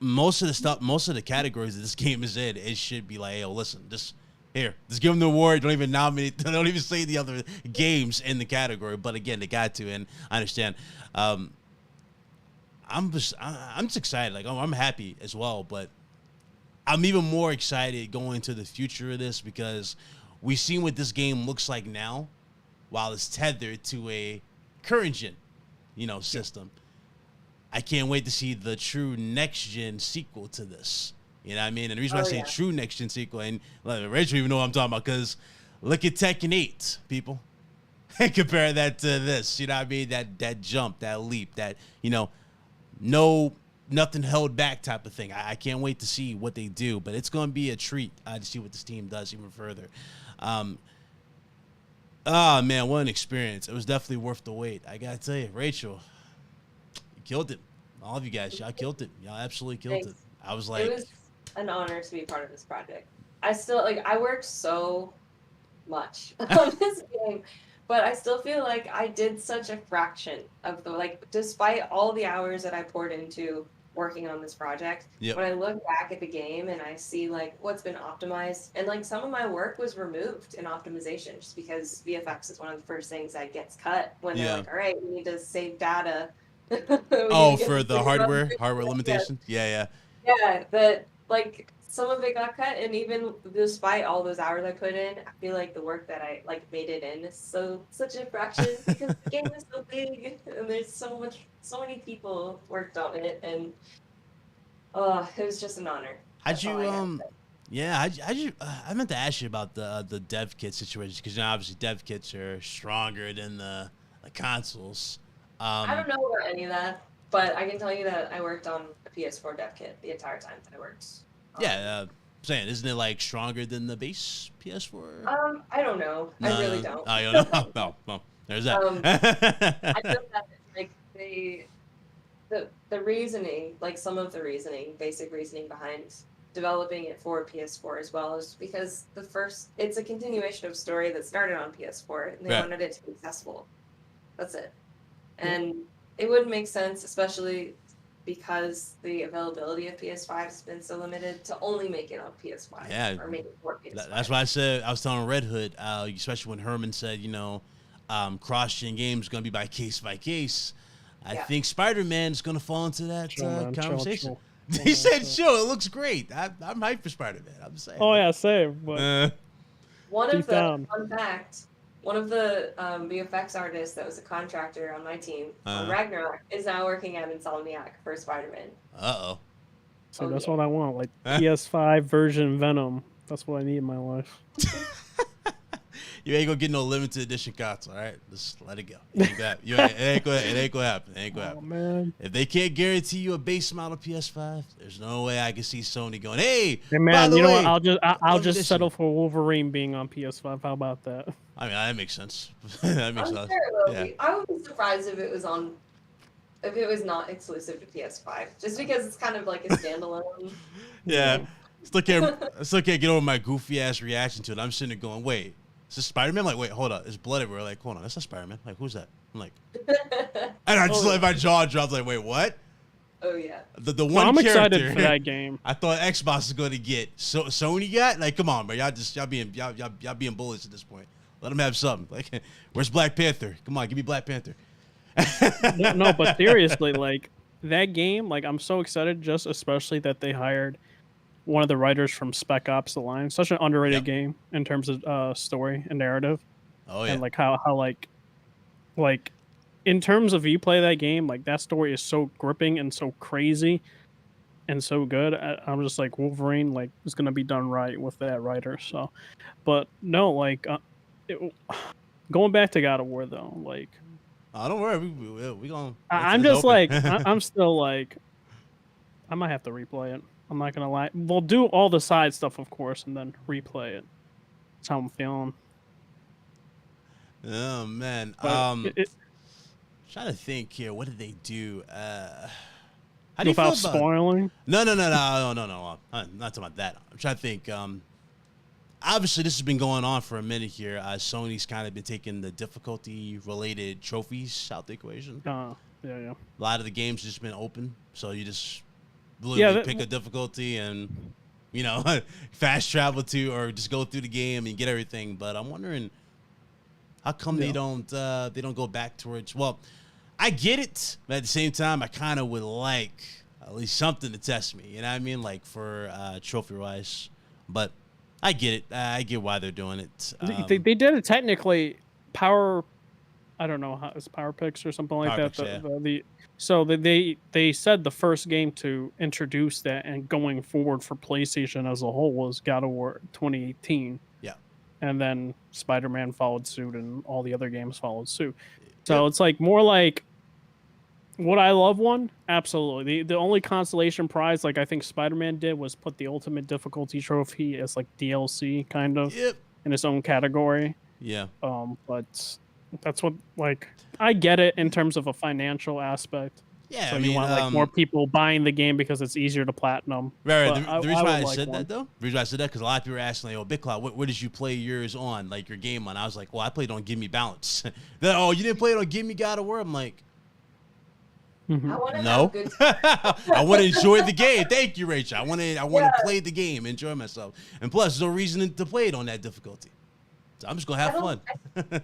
[SPEAKER 1] Most of the categories that this game is in, it should be like, hey, listen, just give them the award. Don't even nominate. Don't even say the other games in the category. But again, they got to, and I understand. I'm just excited. Like I'm happy as well, but I'm even more excited going into the future of this because we've seen what this game looks like now, while it's tethered to a current gen, system. I can't wait to see the true next gen sequel to this. You know what I mean? And the reason why I say true next gen sequel, and Rachel even know what I'm talking about, because look at Tekken 8, people, and compare that to this. You know what I mean? That jump, that leap, that nothing held back type of thing. I can't wait to see what they do, but it's going to be a treat to see what this team does even further. Oh man, what an experience! It was definitely worth the wait. I gotta tell you, Rachel, you killed it. All of you guys, y'all killed it. Y'all absolutely killed it. I was like,
[SPEAKER 3] it was an honor to be part of this project. I worked so much on this game, but I still feel like I did such a fraction of despite all the hours that I poured into working on this project. When I look back at the game and I see what's been optimized, and some of my work was removed in optimization just because VFX is one of the first things that gets cut when they're like, all right, we need to save data.
[SPEAKER 1] for the hardware limitations. Yeah.
[SPEAKER 3] Yeah, that like some of it got cut, and even despite all those hours I put in, I feel like the work that I like made it in is such a fraction because the game is so big and there's so many people worked on it, and it was just an honor.
[SPEAKER 1] How'd
[SPEAKER 3] That's all
[SPEAKER 1] you
[SPEAKER 3] I gotta say.
[SPEAKER 1] Yeah, how'd you? I meant to ask you about the dev kit situation because obviously dev kits are stronger than the consoles.
[SPEAKER 3] I
[SPEAKER 1] Um,
[SPEAKER 3] don't know about any of that, but I can tell you that I worked on a PS4 dev kit the entire time that I worked.
[SPEAKER 1] yeah, saying isn't it like stronger than the base PS4?
[SPEAKER 3] I don't know.
[SPEAKER 1] No,
[SPEAKER 3] I really don't.
[SPEAKER 1] Oh, you don't know? No, well, there's that.
[SPEAKER 3] I know that like the reasoning, like some of the reasoning, basic reasoning behind developing it for PS4 as well is because it's a continuation of story that started on PS4 and they
[SPEAKER 1] Right.
[SPEAKER 3] wanted it to be accessible. That's it. And it would make sense, especially because the availability of PS5 has been so limited, to only make it on PS5
[SPEAKER 1] Yeah.
[SPEAKER 3] or make it for PS5.
[SPEAKER 1] That's why I said I was telling Red Hood, especially when Herman said, cross-gen games going to be by case. I think Spider-Man is going to fall into that conversation.
[SPEAKER 2] Chill.
[SPEAKER 1] He said, "Chill, it looks great. I'm hyped for Spider-Man. I'm saying."
[SPEAKER 2] Oh yeah, same. But
[SPEAKER 3] One
[SPEAKER 2] deep
[SPEAKER 3] of the
[SPEAKER 2] down.
[SPEAKER 3] fun fact, one of the VFX artists that was a contractor on my team on Ragnarok is now working at Insomniac for Spider-Man.
[SPEAKER 1] Uh-oh.
[SPEAKER 2] So that's what I want, like PS5 version Venom. That's what I need in my life.
[SPEAKER 1] You ain't gonna get no limited edition console, all right? Just let it go. It ain't gonna happen. It ain't gonna happen.
[SPEAKER 2] Oh man.
[SPEAKER 1] If they can't guarantee you a base model PS5, there's no way I can see Sony going, "Hey,
[SPEAKER 2] Hey
[SPEAKER 1] by
[SPEAKER 2] man,
[SPEAKER 1] the
[SPEAKER 2] you know
[SPEAKER 1] way,
[SPEAKER 2] what? I'll just
[SPEAKER 1] edition."
[SPEAKER 2] settle for Wolverine being on PS5. How about that?
[SPEAKER 1] I mean, that makes sense. That makes
[SPEAKER 3] I'm
[SPEAKER 1] sense.
[SPEAKER 3] sure it will
[SPEAKER 1] Yeah.
[SPEAKER 3] be. I would be surprised if it was not exclusive to PS5, just because it's kind of like a standalone.
[SPEAKER 1] Yeah. Still can't get over my goofy ass reaction to it. I'm sitting there going, "Wait, is this Spider-Man?" Like, wait, hold up, it's blood everywhere. Like, hold on, that's not Spider-Man. Like, who's that? I'm like, and I just let my jaw drop. Like, wait, what?
[SPEAKER 3] Oh yeah.
[SPEAKER 1] The
[SPEAKER 2] No,
[SPEAKER 1] one
[SPEAKER 2] I'm
[SPEAKER 1] character
[SPEAKER 2] excited for that game.
[SPEAKER 1] I thought Xbox was going to get. So Sony got, like, come on, bro, y'all being bullies at this point. Let them have something. Like, where's Black Panther? Come on, give me Black Panther.
[SPEAKER 2] No, but seriously, like that game, like I'm so excited, just especially that they hired one of the writers from Spec Ops: The Line. Such an underrated game in terms of story and narrative.
[SPEAKER 1] Oh yeah.
[SPEAKER 2] And like how like in terms of you play that game, like that story is so gripping and so crazy and so good. I'm just like Wolverine, like is gonna be done right with that writer. So, but no, like going back to God of War though, like
[SPEAKER 1] Oh, don't worry, we gonna.
[SPEAKER 2] I'm just like I'm still like I might have to replay it. I'm not gonna lie. We'll do all the side stuff, of course, and then replay it. That's how I'm feeling.
[SPEAKER 1] Oh man,
[SPEAKER 2] But
[SPEAKER 1] trying to think here. What did they do? How do you
[SPEAKER 2] without
[SPEAKER 1] feel about
[SPEAKER 2] spoiling.
[SPEAKER 1] No. I'm not talking about that. I'm trying to think. Obviously, this has been going on for a minute here. Sony's kind of been taking the difficulty-related trophies out the equation.
[SPEAKER 2] Yeah.
[SPEAKER 1] A lot of the games just been open, so you just literally pick a difficulty and fast travel to or just go through the game and get everything. But I'm wondering how come they don't go back towards. Well, I get it, but at the same time, I kind of would like at least something to test me. You know what I mean? Like for trophy-wise, but. I get it. I get why they're doing it.
[SPEAKER 2] They did it technically. Power, I don't know how it's Power Picks or something like that.
[SPEAKER 1] Picks,
[SPEAKER 2] So they said the first game to introduce that and going forward for PlayStation as a whole was God of War 2018.
[SPEAKER 1] Yeah,
[SPEAKER 2] and then Spider-Man followed suit, and all the other games followed suit. So it's like more like. Would I love one? Absolutely. The only consolation prize, like I think Spider-Man did, was put the ultimate difficulty trophy as like DLC kind of in its own category.
[SPEAKER 1] Yeah.
[SPEAKER 2] But that's what like I get it in terms of a financial aspect.
[SPEAKER 1] Yeah,
[SPEAKER 2] so
[SPEAKER 1] I mean,
[SPEAKER 2] you want like more people buying the game because it's easier to platinum.
[SPEAKER 1] Right. The reason why I said
[SPEAKER 2] one.
[SPEAKER 1] that though, the reason why I said that because a lot of people are asking, like, "Oh, Big Cloud, what did you play yours on? Like your game on?" I was like, "Well, I played on Give Me Balance." They're, "Oh, you didn't play it on Give Me God of War?" I'm like. No, I want to enjoy the game. Thank you, Rachel. I want to play the game, enjoy myself, and plus, there's no reason to play it on that difficulty. So I'm just gonna have fun.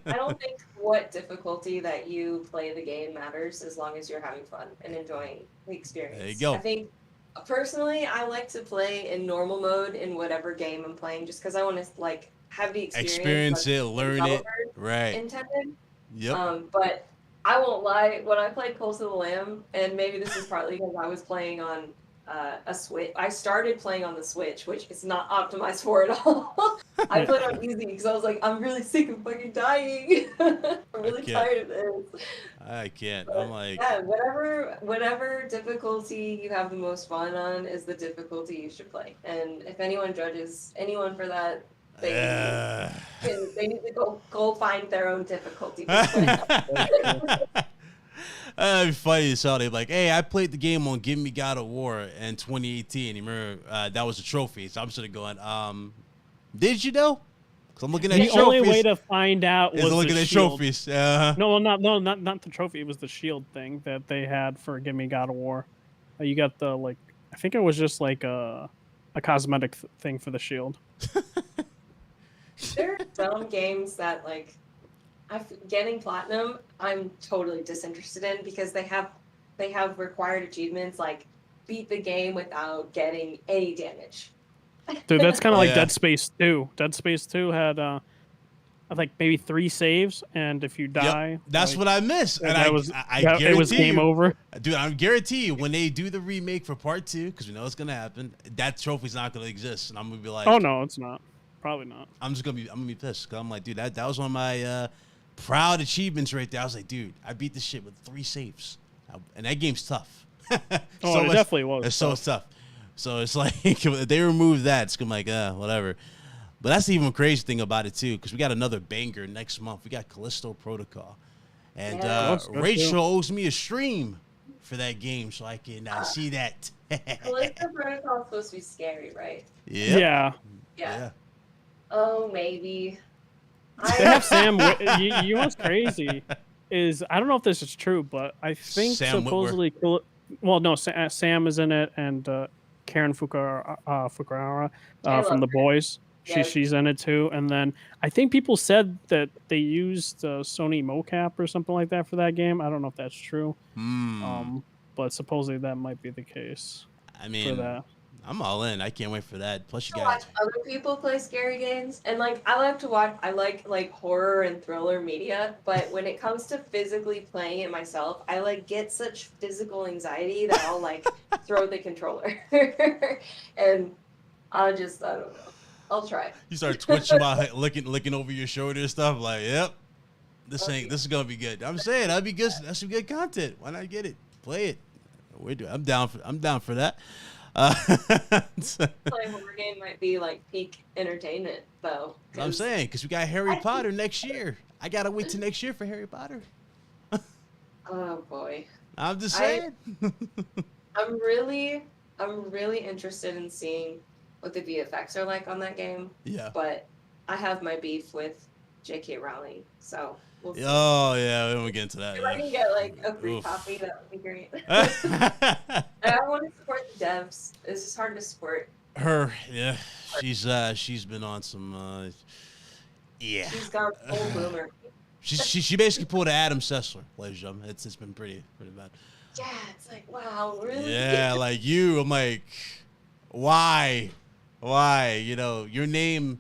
[SPEAKER 3] I don't think what difficulty that you play the game matters as long as you're having fun and enjoying the experience.
[SPEAKER 1] There you go.
[SPEAKER 3] I think Personally, I like to play in normal mode in whatever game I'm playing, just because I want to like have the
[SPEAKER 1] experience it, learn it, right?
[SPEAKER 3] Intended.
[SPEAKER 1] Yep.
[SPEAKER 3] But I won't lie. When I played Cult of the Lamb, and maybe this is partly because I was playing on a Switch. I started playing on the Switch, which is not optimized for it all. I put on easy because I was like, I'm really sick of fucking dying. I'm really tired of this.
[SPEAKER 1] I can't.
[SPEAKER 3] But,
[SPEAKER 1] I'm like,
[SPEAKER 3] yeah, whatever difficulty you have the most fun on is the difficulty you should play. And if anyone judges anyone for that, they need to go find their own difficulty.
[SPEAKER 1] It'd be funny as hell. They're like, hey, I played the game on Give Me God of War in 2018. You remember that was a trophy. So I'm sort of going, did you know? Because I'm looking at
[SPEAKER 2] the
[SPEAKER 1] trophies.
[SPEAKER 2] only way to find out was
[SPEAKER 1] looking at trophies.
[SPEAKER 2] No, not the trophy. It was the shield thing that they had for Give Me God of War. You got the like, I think it was just like a cosmetic thing for the shield.
[SPEAKER 3] There are some games that like, getting platinum, I'm totally disinterested in because they have required achievements like beat the game without getting any damage.
[SPEAKER 2] Dude, that's kind of like Dead Space 2. Dead Space 2 had like maybe 3 saves, and if you die,
[SPEAKER 1] that's
[SPEAKER 2] like,
[SPEAKER 1] what I missed. And
[SPEAKER 2] it was game over.
[SPEAKER 1] Dude, I guarantee you when they do the remake for part 2, because we know it's gonna happen, that trophy's not gonna exist, and I'm gonna be like,
[SPEAKER 2] oh no, it's not. Probably not.
[SPEAKER 1] I'm gonna be pissed because I'm like, dude, that was one of my proud achievements right there. I was like, dude, I beat this shit with 3 saves, and that game's tough.
[SPEAKER 2] It definitely was.
[SPEAKER 1] It's so tough. So it's like if they remove that, it's gonna be like, whatever. But that's the even crazy thing about it too, because we got another banger next month. We got Callisto Protocol, and Rachel owes me a stream for that game, so I can see that.
[SPEAKER 3] Callisto Protocol is supposed to be scary, right?
[SPEAKER 2] Yeah.
[SPEAKER 3] Oh, maybe.
[SPEAKER 2] They have Sam. You know what's crazy is I don't know if this is true, but I think supposedly, Sam is in it, and Karen Fukuhara from The Boys. She's in it too, and then I think people said that they used Sony mocap or something like that for that game. I don't know if that's true, but supposedly that might be the case.
[SPEAKER 1] I mean,
[SPEAKER 2] for that.
[SPEAKER 1] I'm all in. I can't wait for that. Plus, you got
[SPEAKER 3] watch other people play scary games, and like I like to watch. I like horror and thriller media, but when it comes to physically playing it myself, I like get such physical anxiety that I'll like throw the controller, and I don't know. I'll try.
[SPEAKER 1] You start twitching about looking over your shoulder and stuff. Like, yep, this is gonna be good. I'm saying that'd be good. That's some good content. Why not get it? Play it. I'm down for that.
[SPEAKER 3] Playing horror game might be like peak entertainment, though.
[SPEAKER 1] I'm saying because we got Harry Potter next year. I gotta wait till next year for Harry Potter.
[SPEAKER 3] Oh boy.
[SPEAKER 1] I'm just saying.
[SPEAKER 3] I'm really interested in seeing what the VFX are like on that game. Yeah. But I have my beef with J.K. Rowling, so we'll see.
[SPEAKER 1] Oh yeah, we won't get into that.
[SPEAKER 3] If I can get like a free copy, that would be great. I want to support the devs. It's just hard to support
[SPEAKER 1] her. Yeah, she's been on some.
[SPEAKER 3] She's gone full boomer.
[SPEAKER 1] She basically pulled an Adam Sessler, ladies and gentlemen. It's been pretty bad.
[SPEAKER 3] Yeah, it's like wow, really.
[SPEAKER 1] Yeah, like you. I'm like, why? You know, your name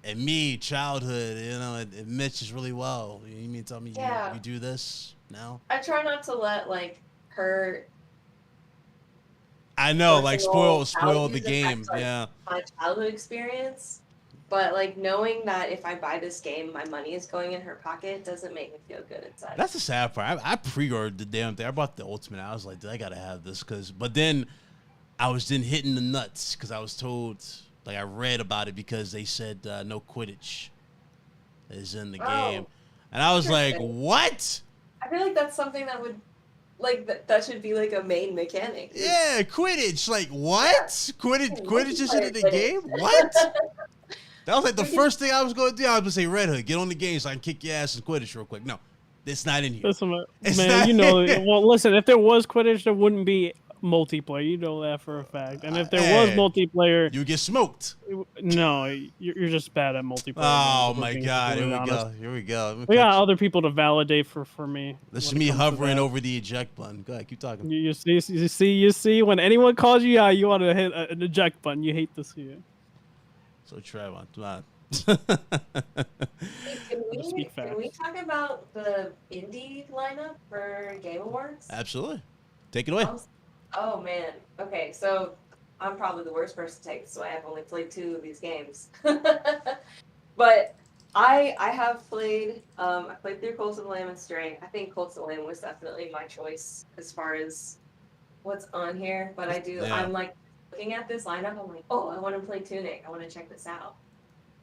[SPEAKER 1] and me, childhood. You know, it matches really well. You mean tell me you do this now?
[SPEAKER 3] I try not to let like her.
[SPEAKER 1] I know, like spoil the game.
[SPEAKER 3] Affect, like,
[SPEAKER 1] yeah.
[SPEAKER 3] My childhood experience, but like knowing that if I buy this game, my money is going in her pocket doesn't make me feel good inside.
[SPEAKER 1] That's the sad part. I pre-ordered the damn thing. I bought the Ultimate. I was like, dude, I gotta have this but then I was hitting the nuts because I was told, like I read about it because they said no Quidditch is in the game, and I was like, what?
[SPEAKER 3] I feel like that's something that would. Like that should be like a main mechanic.
[SPEAKER 1] Yeah, Quidditch. Like what? Yeah. Quidditch is in the game? What? That was like the first thing I was going to do. I was going to say, Red Hood, get on the game so I can kick your ass in Quidditch real quick. No, it's not in here.
[SPEAKER 2] Listen, man, you know. Well, listen, if there was Quidditch, there wouldn't be multiplayer. You know that for a fact. And if there was multiplayer,
[SPEAKER 1] you get smoked.
[SPEAKER 2] No, you're just bad at multiplayer.
[SPEAKER 1] Oh my god! Here we go. Here we go.
[SPEAKER 2] We got other people to validate for me.
[SPEAKER 1] Listen to me hovering over the eject button. Go ahead, keep talking.
[SPEAKER 2] You see. When anyone calls you out, you want to hit an eject button. You hate to see it.
[SPEAKER 1] So Trevor, come on.
[SPEAKER 3] Can we talk about the indie lineup for Game Awards?
[SPEAKER 1] Absolutely. Take it away.
[SPEAKER 3] Oh man. Okay, so I'm probably the worst person to take this away. I've only played 2 of these games. But I have played I played through Colts of the Lamb and Stray. I think Colts of the Lamb was definitely my choice as far as what's on here. But I'm like looking at this lineup, I'm like, oh, I want to play Tunic. I want to check this out.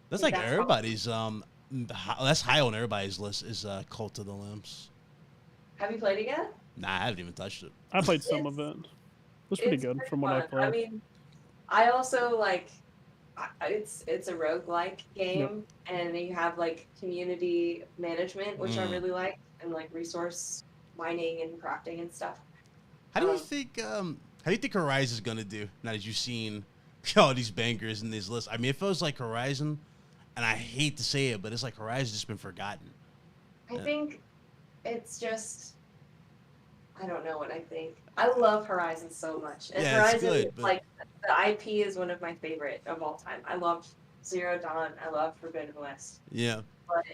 [SPEAKER 1] That's like everybody's that's high on everybody's list is Cult of the Lambs.
[SPEAKER 3] Have you played it yet?
[SPEAKER 1] Nah, I haven't even touched it.
[SPEAKER 2] I played some of it. It was pretty good from what I played.
[SPEAKER 3] I mean, I also like it's a roguelike game, and you have like community management, which I really like, and like resource mining and crafting and stuff.
[SPEAKER 1] How do you think Horizon's gonna do now that you've seen all these bangers in these lists? I mean, it feels like Horizon, and I hate to say it, but it's like Horizon's just been forgotten.
[SPEAKER 3] I think it's just, I don't know what I think. I love Horizon so much. And Horizon,
[SPEAKER 1] it's good,
[SPEAKER 3] like, the IP is one of my favorite of all time. I love Zero Dawn. I love Forbidden West.
[SPEAKER 1] Yeah.
[SPEAKER 3] But,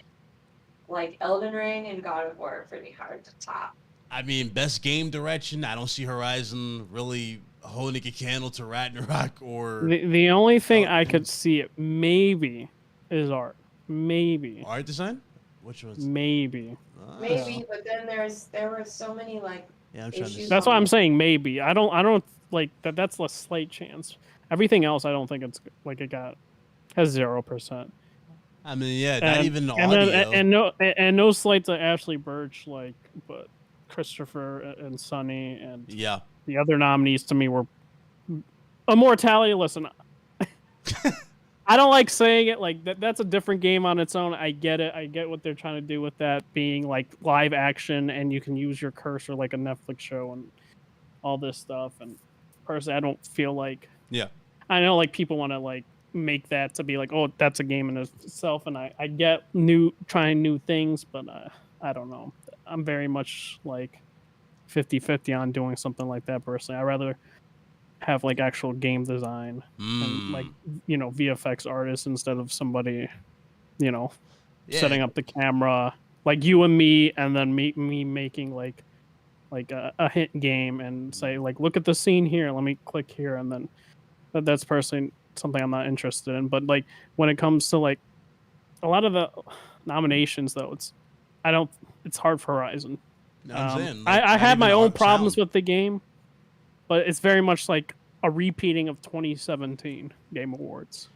[SPEAKER 3] like, Elden Ring and God of War are pretty hard to top.
[SPEAKER 1] I mean, best game direction, I don't see Horizon really holding a candle to Ragnarok or...
[SPEAKER 2] The only thing I could see it maybe is art. Maybe.
[SPEAKER 1] Art design? Which one's...
[SPEAKER 2] Maybe.
[SPEAKER 3] Maybe, but then there were so many, like, issues.
[SPEAKER 2] That's why I'm saying maybe. I don't like that. That's a slight chance. Everything else, I don't think it's like it has 0%.
[SPEAKER 1] I mean, yeah, not even the audio.
[SPEAKER 2] And no slight to Ashley Birch, like, but Christopher and Sonny and the other nominees to me were Immortality. Listen, I don't like saying it like that. That's a different game on its own. I get it. I get what they're trying to do with that being like live action, and you can use your cursor like a Netflix show and all this stuff. And personally, I don't feel like. Yeah. I know like people want to like make that to be like, oh, that's a game in itself, and I get trying new things, but I don't know. I'm very much like 50-50 on doing something like that personally. I'd rather have like actual game design and like, you know, VFX artists instead of somebody, you know, setting up the camera like you and me, and then me making like a hint game and say like, look at the scene here, let me click here, and then that's personally something I'm not interested in. But like when it comes to like a lot of the nominations though, it's hard for Horizon. I had my own problems with the game, but it's very much like a repeating of 2017 Game Awards.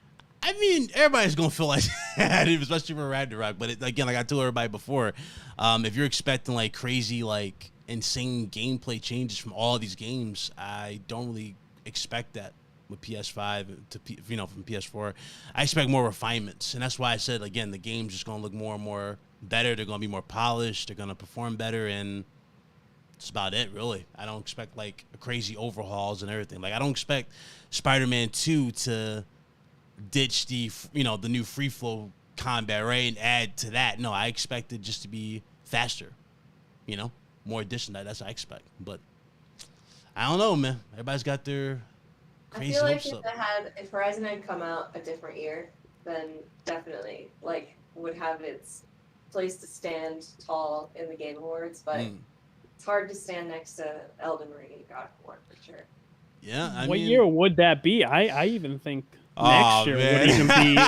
[SPEAKER 1] I mean, everybody's going to feel like that, especially for Ragnarok. But again, like I told everybody before, if you're expecting like crazy, like insane gameplay changes from all of these games, I don't really expect that with PS5 from PS4. I expect more refinements. And that's why I said, again, the game's just going to look more and more better. They're going to be more polished. They're going to perform better. And that's about it, really. I don't expect like crazy overhauls and everything. Like I don't expect Spider-Man 2 to ditch the new free flow combat, right, and add to that. No, I expect it just to be faster. More addition. That's what I expect. But I don't know, man. Everybody's got their crazy hopes up.
[SPEAKER 3] If Horizon had come out a different year, then definitely like would have its place to stand tall in the Game Awards, but it's hard to stand next to Elden Ring and God of War for sure.
[SPEAKER 1] Yeah,
[SPEAKER 2] what year would that be? I even think next year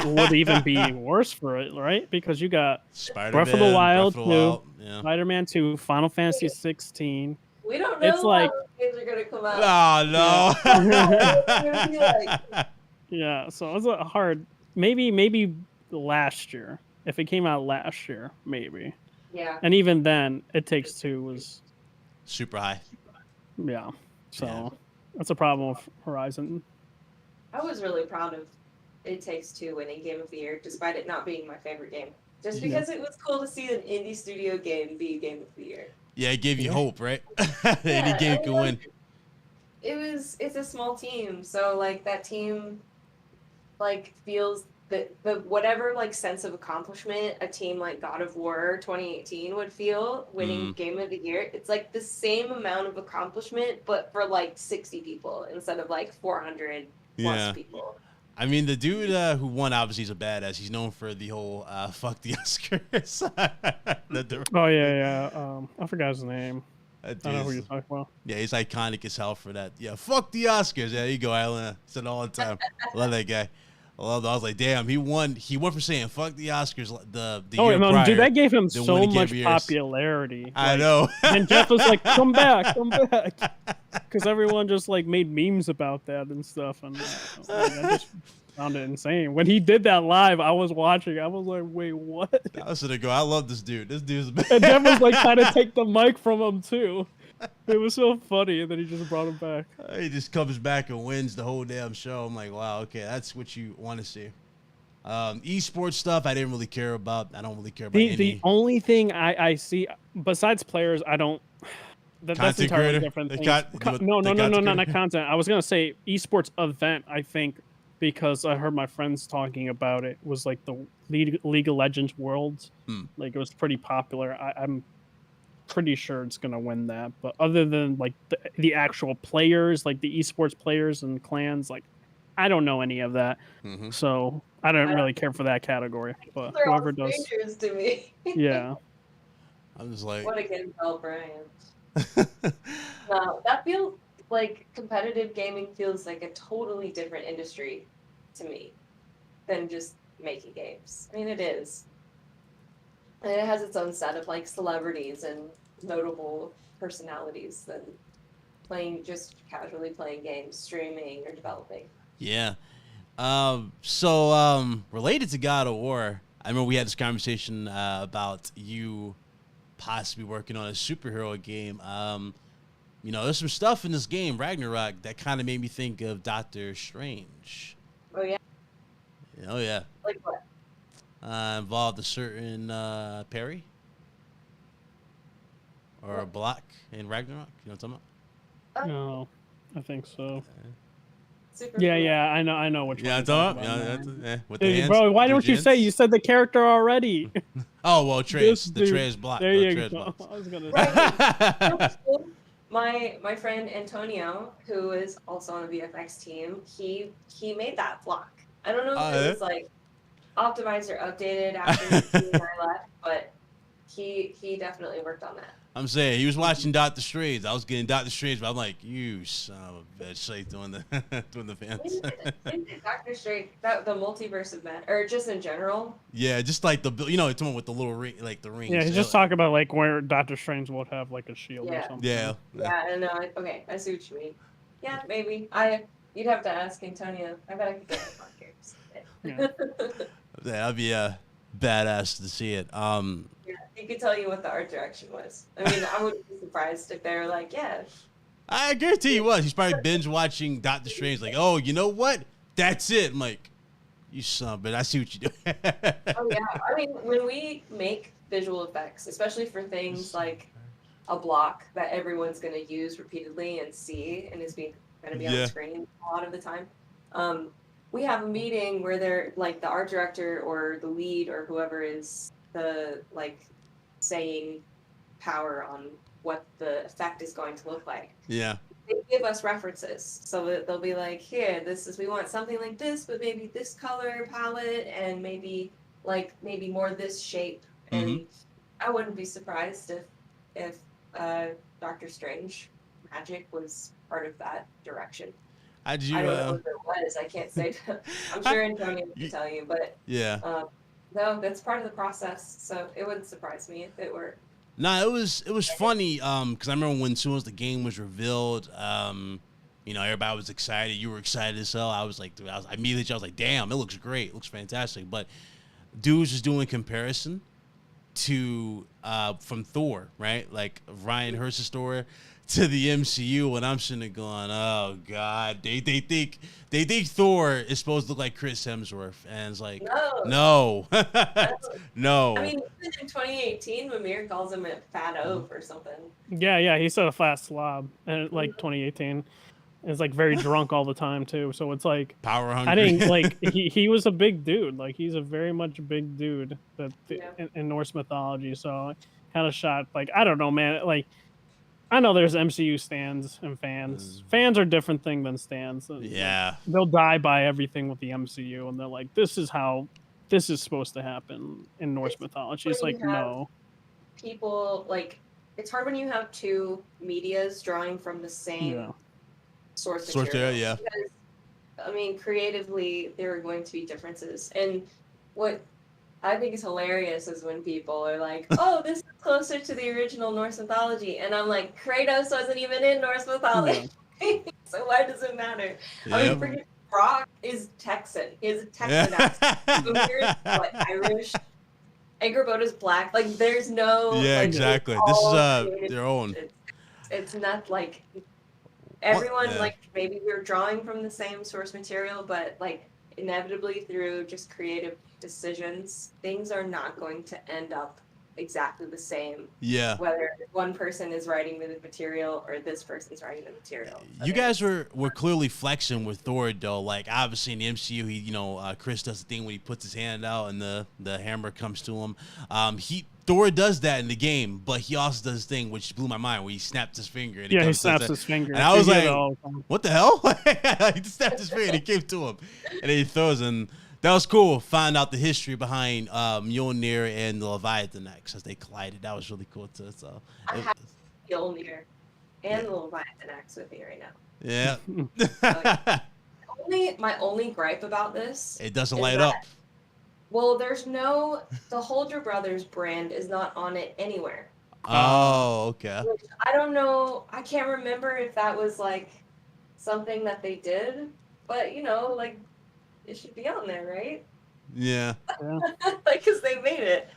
[SPEAKER 2] would even be worse for it, right? Because you got Breath of the Wild 2, Spider-Man 2, Final Fantasy 16.
[SPEAKER 3] We don't know how games are gonna come out.
[SPEAKER 1] Oh no.
[SPEAKER 2] Yeah, so it's a hard. Maybe last year. If it came out last year, maybe.
[SPEAKER 3] Yeah.
[SPEAKER 2] And even then, It Takes Two was
[SPEAKER 1] super high.
[SPEAKER 2] Yeah. So that's a problem with Horizon.
[SPEAKER 3] I was really proud of It Takes Two winning Game of the Year, despite it not being my favorite game. Just because it was cool to see an indie studio game be Game of the Year.
[SPEAKER 1] Yeah, it gave you hope, right? Any game can win.
[SPEAKER 3] it's a small team, so like that team like feels that the whatever like sense of accomplishment a team like God of War 2018 would feel winning Game of the Year, it's like the same amount of accomplishment but for like 60 people instead of like 400 plus people.
[SPEAKER 1] I mean, the dude who won obviously is a badass. He's known for the whole fuck the Oscars.
[SPEAKER 2] Oh yeah. I forgot his name. I don't know who you're talking about.
[SPEAKER 1] Yeah, he's iconic as hell for that. Yeah, fuck the Oscars. Yeah, there you go, Alan. Said it all the time. Love that guy. I was like, damn, he won for saying fuck the Oscars the year prior.
[SPEAKER 2] Dude, that gave him so much popularity.
[SPEAKER 1] I know.
[SPEAKER 2] And Jeff was like, come back. Because everyone just like made memes about that and stuff. And I just found it insane. When he did that live, I was watching. I was like, wait, what?
[SPEAKER 1] I was gonna go, I love this dude. This dude's bad.
[SPEAKER 2] And Jeff was like trying to take the mic from him too. It was so funny, and then he just brought him back.
[SPEAKER 1] He just comes back and wins the whole damn show. I'm like, wow, okay, that's what you want to see. Esports stuff, I didn't really care about. I don't really care about any.
[SPEAKER 2] The only thing I see besides players, I don't. That's entirely different. Not content. I was gonna say esports event. I think because I heard my friends talking about it was like the League of Legends Worlds. Like it was pretty popular. I'm pretty sure it's gonna win that, but other than like the actual players, like the esports players and clans, like I don't know any of that, so I don't really care for that category. But
[SPEAKER 3] they're
[SPEAKER 2] whoever
[SPEAKER 3] all
[SPEAKER 2] does,
[SPEAKER 3] strangers to me.
[SPEAKER 2] yeah,
[SPEAKER 1] I'm just like,
[SPEAKER 3] what again, Bell Bryant? No, that feels like competitive gaming feels like a totally different industry to me than just making games. I mean, it is. And it has its own set of like celebrities and notable personalities than just casually playing games, streaming or developing.
[SPEAKER 1] Yeah. So related to God of War, I remember we had this conversation about you possibly working on a superhero game. There's some stuff in this game, Ragnarok, that kind of made me think of Doctor Strange.
[SPEAKER 3] Oh yeah.
[SPEAKER 1] Oh yeah.
[SPEAKER 3] Like what?
[SPEAKER 1] Involved a certain parry or a block in Ragnarok. You know what I'm talking about?
[SPEAKER 2] No, I think so.
[SPEAKER 3] Super
[SPEAKER 2] Yeah, I know which one.
[SPEAKER 1] Yeah, I'm talking about. With the hands,
[SPEAKER 2] bro, why don't you say you said the character already?
[SPEAKER 1] Oh well, Atreus, the Atreus block.
[SPEAKER 2] There you go. I was gonna
[SPEAKER 3] say. My friend Antonio, who is also on the VFX team, he made that block. I don't know if it was like optimized or updated after he and I left, but he definitely worked on that. I'm
[SPEAKER 1] saying he was watching Doctor Strange. I was getting Doctor Strange, but I'm like, you son of a bitch, like doing the fans.
[SPEAKER 3] Doctor Strange, the multiverse of man, or just in general.
[SPEAKER 1] Yeah, just like it's one with the little ring, like the rings.
[SPEAKER 2] Yeah, he's just talking about like where Doctor Strange would have like a shield or something.
[SPEAKER 3] Yeah, I know. Okay, I see what you mean. Yeah, maybe. You'd have to ask Antonio. I bet I could get him on here.
[SPEAKER 1] Yeah, that'd be badass to see it.
[SPEAKER 3] Yeah, he could tell you what the art direction was. I mean, I wouldn't be surprised if they were like, yeah.
[SPEAKER 1] I guarantee he was. He's probably binge watching Doctor Strange, like, oh, you know what? That's it. I'm like, you son of a bitch, I see what you do.
[SPEAKER 3] Oh yeah, I mean, when we make visual effects, especially for things like a block that everyone's going to use repeatedly and see, and is going to be on the screen a lot of the time. We have a meeting where they're like the art director or the lead or whoever is the like saying power on what the effect is going to look like.
[SPEAKER 1] Yeah.
[SPEAKER 3] They give us references, so that they'll be like, here, we want something like this, but maybe this color palette and maybe more this shape. And I wouldn't be surprised if Doctor Strange magic was part of that direction. I don't know what it was. I can't say. I'm sure Antonio can tell you, but no, that's part of the process. So it wouldn't surprise me if it were.
[SPEAKER 1] Nah, it was funny because I remember as soon as the game was revealed, everybody was excited. You were excited as hell. I was like, immediately I was like, damn, it looks great. It looks fantastic. But dudes was doing comparison to from Thor, right? Like Ryan Hurst's Thor to the MCU, and I'm sitting there going, oh god, they think Thor is supposed to look like Chris Hemsworth, and it's like, no. No.
[SPEAKER 3] I mean, even in 2018, Mimir calls him a fat oaf or something.
[SPEAKER 2] Yeah, he said a fat slob in like 2018. is like very drunk all the time too. So it's like
[SPEAKER 1] Power hungry.
[SPEAKER 2] I didn't like he was a big dude. Like he's a very much big dude that
[SPEAKER 3] Yeah.
[SPEAKER 2] in Norse mythology. So kind of shocked. Like I don't know, man. Like I know there's MCU stands and fans. Fans are different thing than stands.
[SPEAKER 1] Yeah.
[SPEAKER 2] Like, they'll die by everything with the MCU, and they're like, this is how this is supposed to happen in Norse mythology. It's like no.
[SPEAKER 3] People like it's hard when you have two medias drawing from the same source material.
[SPEAKER 1] Yeah.
[SPEAKER 3] Because, I mean, creatively, there are going to be differences. And what I think is hilarious is when people are like, oh, this is closer to the original Norse mythology. And I'm like, Kratos wasn't even in Norse mythology. Yeah. So why does it matter? Yeah. I mean, forget Brock is Texan. He has a Texan accent. So here's what, Irish. Angerboda's black. Like, there's no...
[SPEAKER 1] Yeah,
[SPEAKER 3] like,
[SPEAKER 1] exactly. This is their own.
[SPEAKER 3] It's not like... Everyone, like, maybe we're drawing from the same source material, but, like, inevitably through just creative decisions, things are not going to end up exactly the same.
[SPEAKER 1] Yeah.
[SPEAKER 3] Whether one person is writing the material or this person's writing the material.
[SPEAKER 1] You guys were clearly flexing with Thor, though. Like, obviously in the MCU, he, Chris does the thing when he puts his hand out and the hammer comes to him. Thor does that in the game, but he also does this thing which blew my mind where he snapped his finger. And
[SPEAKER 2] he snaps his finger.
[SPEAKER 1] And I was like, what the hell? He just snapped his finger and it came to him. And then he throws and that was cool. Find out the history behind Mjolnir and the Leviathan Axe as they collided. That was really cool too. So
[SPEAKER 3] I have Mjolnir and the Leviathan Axe with me right now.
[SPEAKER 1] Yeah.
[SPEAKER 3] My only gripe about this.
[SPEAKER 1] It doesn't light up.
[SPEAKER 3] Well, there's no, the Holder Brothers brand is not on it anywhere.
[SPEAKER 1] Oh, okay.
[SPEAKER 3] Which I don't know, I can't remember if that was like something that they did, but like it should be on there, right?
[SPEAKER 1] Yeah.
[SPEAKER 3] Like, cause they made it.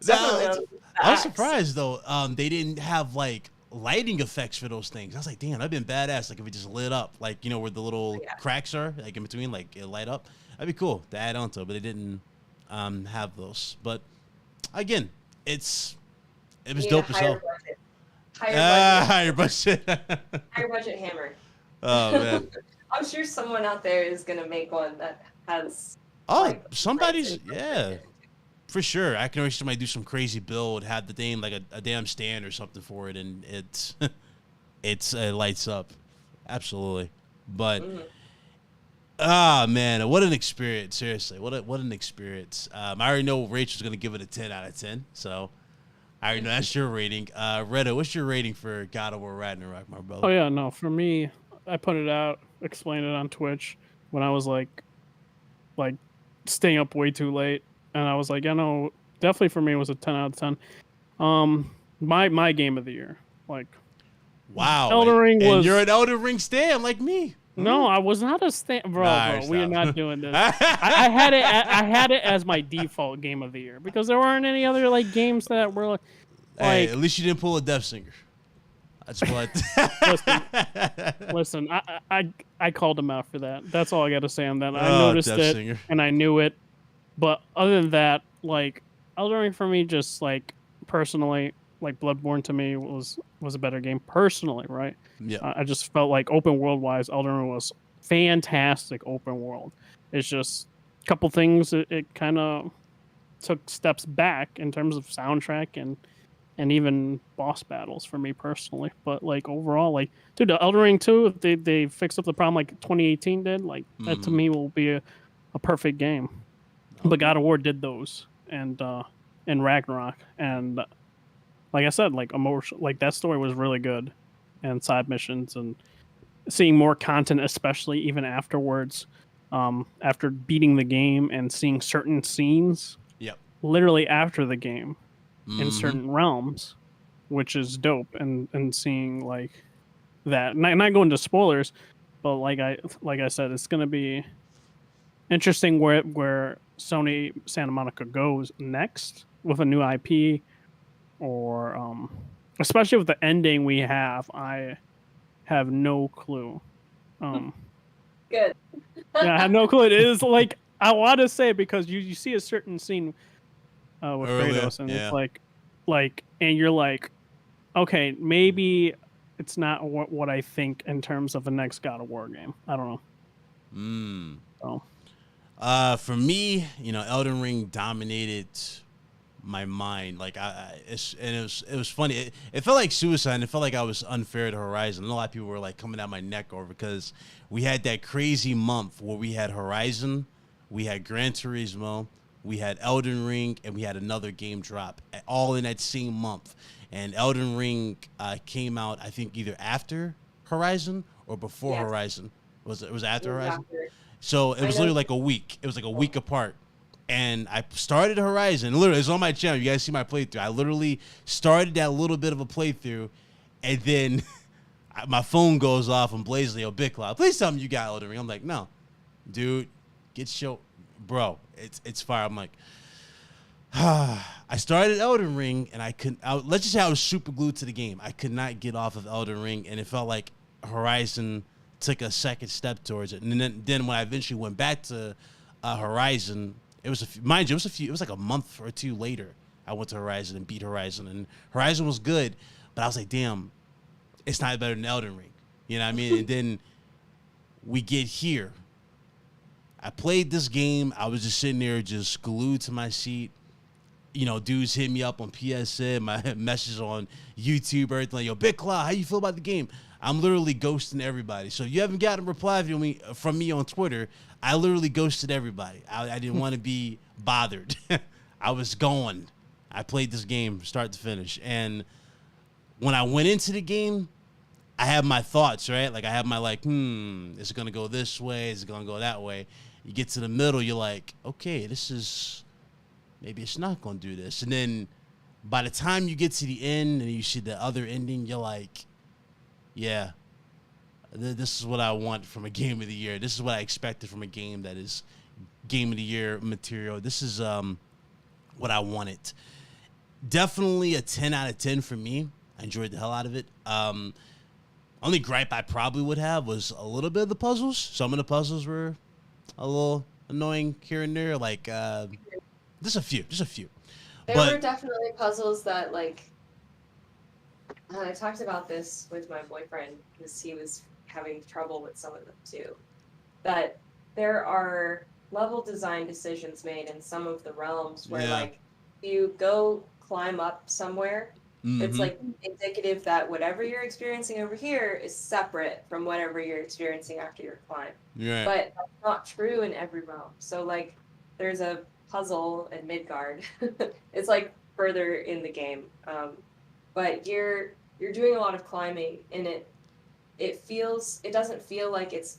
[SPEAKER 1] I was surprised though. They didn't have like lighting effects for those things. I was like, damn, that'd been badass. Like if it just lit up, like where the little cracks are, like in between, like it light up. That'd be cool to add onto it, but they didn't have those. But again, it was dope as hell. Higher budget.
[SPEAKER 3] Higher budget hammer.
[SPEAKER 1] Oh man.
[SPEAKER 3] I'm sure someone out there is gonna make one that has.
[SPEAKER 1] Somebody's for sure. I can always somebody do some crazy build, have the thing like a damn stand or something for it, and it lights up. Absolutely. But man, what an experience! Seriously, what an experience. I already know Rachel's gonna give it a 10 out of 10, so I already know that's your rating. Retta, what's your rating for God of War Ragnarok, my brother?
[SPEAKER 2] Oh yeah, no, for me, I put it out, explained it on Twitch when I was like staying up way too late, and I was like, definitely for me it was a 10 out of 10. My game of the year, like,
[SPEAKER 1] wow,
[SPEAKER 2] Elden Ring was.
[SPEAKER 1] And you're an Elden Ring stan like me.
[SPEAKER 2] No, I was not a stan, bro. We are not doing this. I had it as my default game of the year because there weren't any other like games that were like.
[SPEAKER 1] Hey, at least you didn't pull a Death Singer. That's what.
[SPEAKER 2] Listen. I called him out for that. That's all I got to say on that. I noticed it and I knew it, but other than that, like Elden Ring for me, just like personally, like Bloodborne to me was a better game personally, right?
[SPEAKER 1] Yeah.
[SPEAKER 2] I just felt like open world wise, Elden Ring was fantastic open world. It's just a couple things it kind of took steps back in terms of soundtrack and even boss battles for me personally. But like overall, like dude, the Elden Ring 2, if they fixed up the problem like 2018 did, like that to me will be a perfect game. But God of War did those and Ragnarok and like I said, like emotion, like that story was really good, and side missions and seeing more content, especially even afterwards, after beating the game and seeing certain scenes, literally after the game, in certain realms, which is dope, and seeing like that. Not going to spoilers, but like I said, it's gonna be interesting where Sony Santa Monica goes next with a new IP. Or especially with the ending we have, I have no clue.
[SPEAKER 3] Good.
[SPEAKER 2] Yeah, I have no clue. It is like I want to say because you see a certain scene with Kratos, and it's like, and you're like, okay, maybe it's not what I think in terms of a next God of War game. I don't know. So.
[SPEAKER 1] For me, Elden Ring dominated my mind. Like it was funny. It felt like suicide. And it felt like I was unfair to Horizon. And a lot of people were like coming at my neck over because we had that crazy month where we had Horizon, we had Gran Turismo, we had Elden Ring, and we had another game drop all in that same month. And Elden Ring came out, I think, either after Horizon or before Horizon. Was it after Horizon? After. So it was literally like a week. It was like a week apart. And I started Horizon. Literally, it's on my channel. You guys see my playthrough. I literally started that little bit of a playthrough, and then my phone goes off and blazes, yo, Big Cloud, please tell me you got Elden Ring. I'm like, no, dude, get your, bro, it's fire. I'm like, I started Elden Ring, and let's just say I was super glued to the game. I could not get off of Elden Ring, and it felt like Horizon took a second step towards it. And then when I eventually went back to Horizon, it was it was like a month or two later, I went to Horizon and beat Horizon, and Horizon was good, but I was like, damn, it's not better than Elden Ring. You know what I mean? And then we get here. I played this game. I was just sitting there just glued to my seat. Dudes hit me up on PSN, my messages on YouTube, everything like, yo, Big Cloud, how you feel about the game? I'm literally ghosting everybody. So if you haven't gotten a reply from me on Twitter, I literally ghosted everybody. I didn't want to be bothered. I was gone. I played this game start to finish. And when I went into the game, I had my thoughts, right? Like I have my is it going to go this way? Is it going to go that way? You get to the middle, you're like, okay, maybe it's not going to do this. And then by the time you get to the end and you see the other ending, you're like, yeah, this is what I want from a game of the year. This is what I expected from a game that is game of the year material. This is what I wanted. Definitely a 10 out of 10 for me. I enjoyed the hell out of it. Only gripe I probably would have was a little bit of the puzzles. Some of the puzzles were a little annoying here and there. Like, just a few.
[SPEAKER 3] There were definitely puzzles that, like, I talked about this with my boyfriend because he was having trouble with some of them too. That there are level design decisions made in some of the realms where, like, you go climb up somewhere. It's like indicative that whatever you're experiencing over here is separate from whatever you're experiencing after your climb.
[SPEAKER 1] Right.
[SPEAKER 3] But that's not true in every realm. So, like, there's a puzzle in Midgard. It's like further in the game, but you're doing a lot of climbing, and it doesn't feel like it's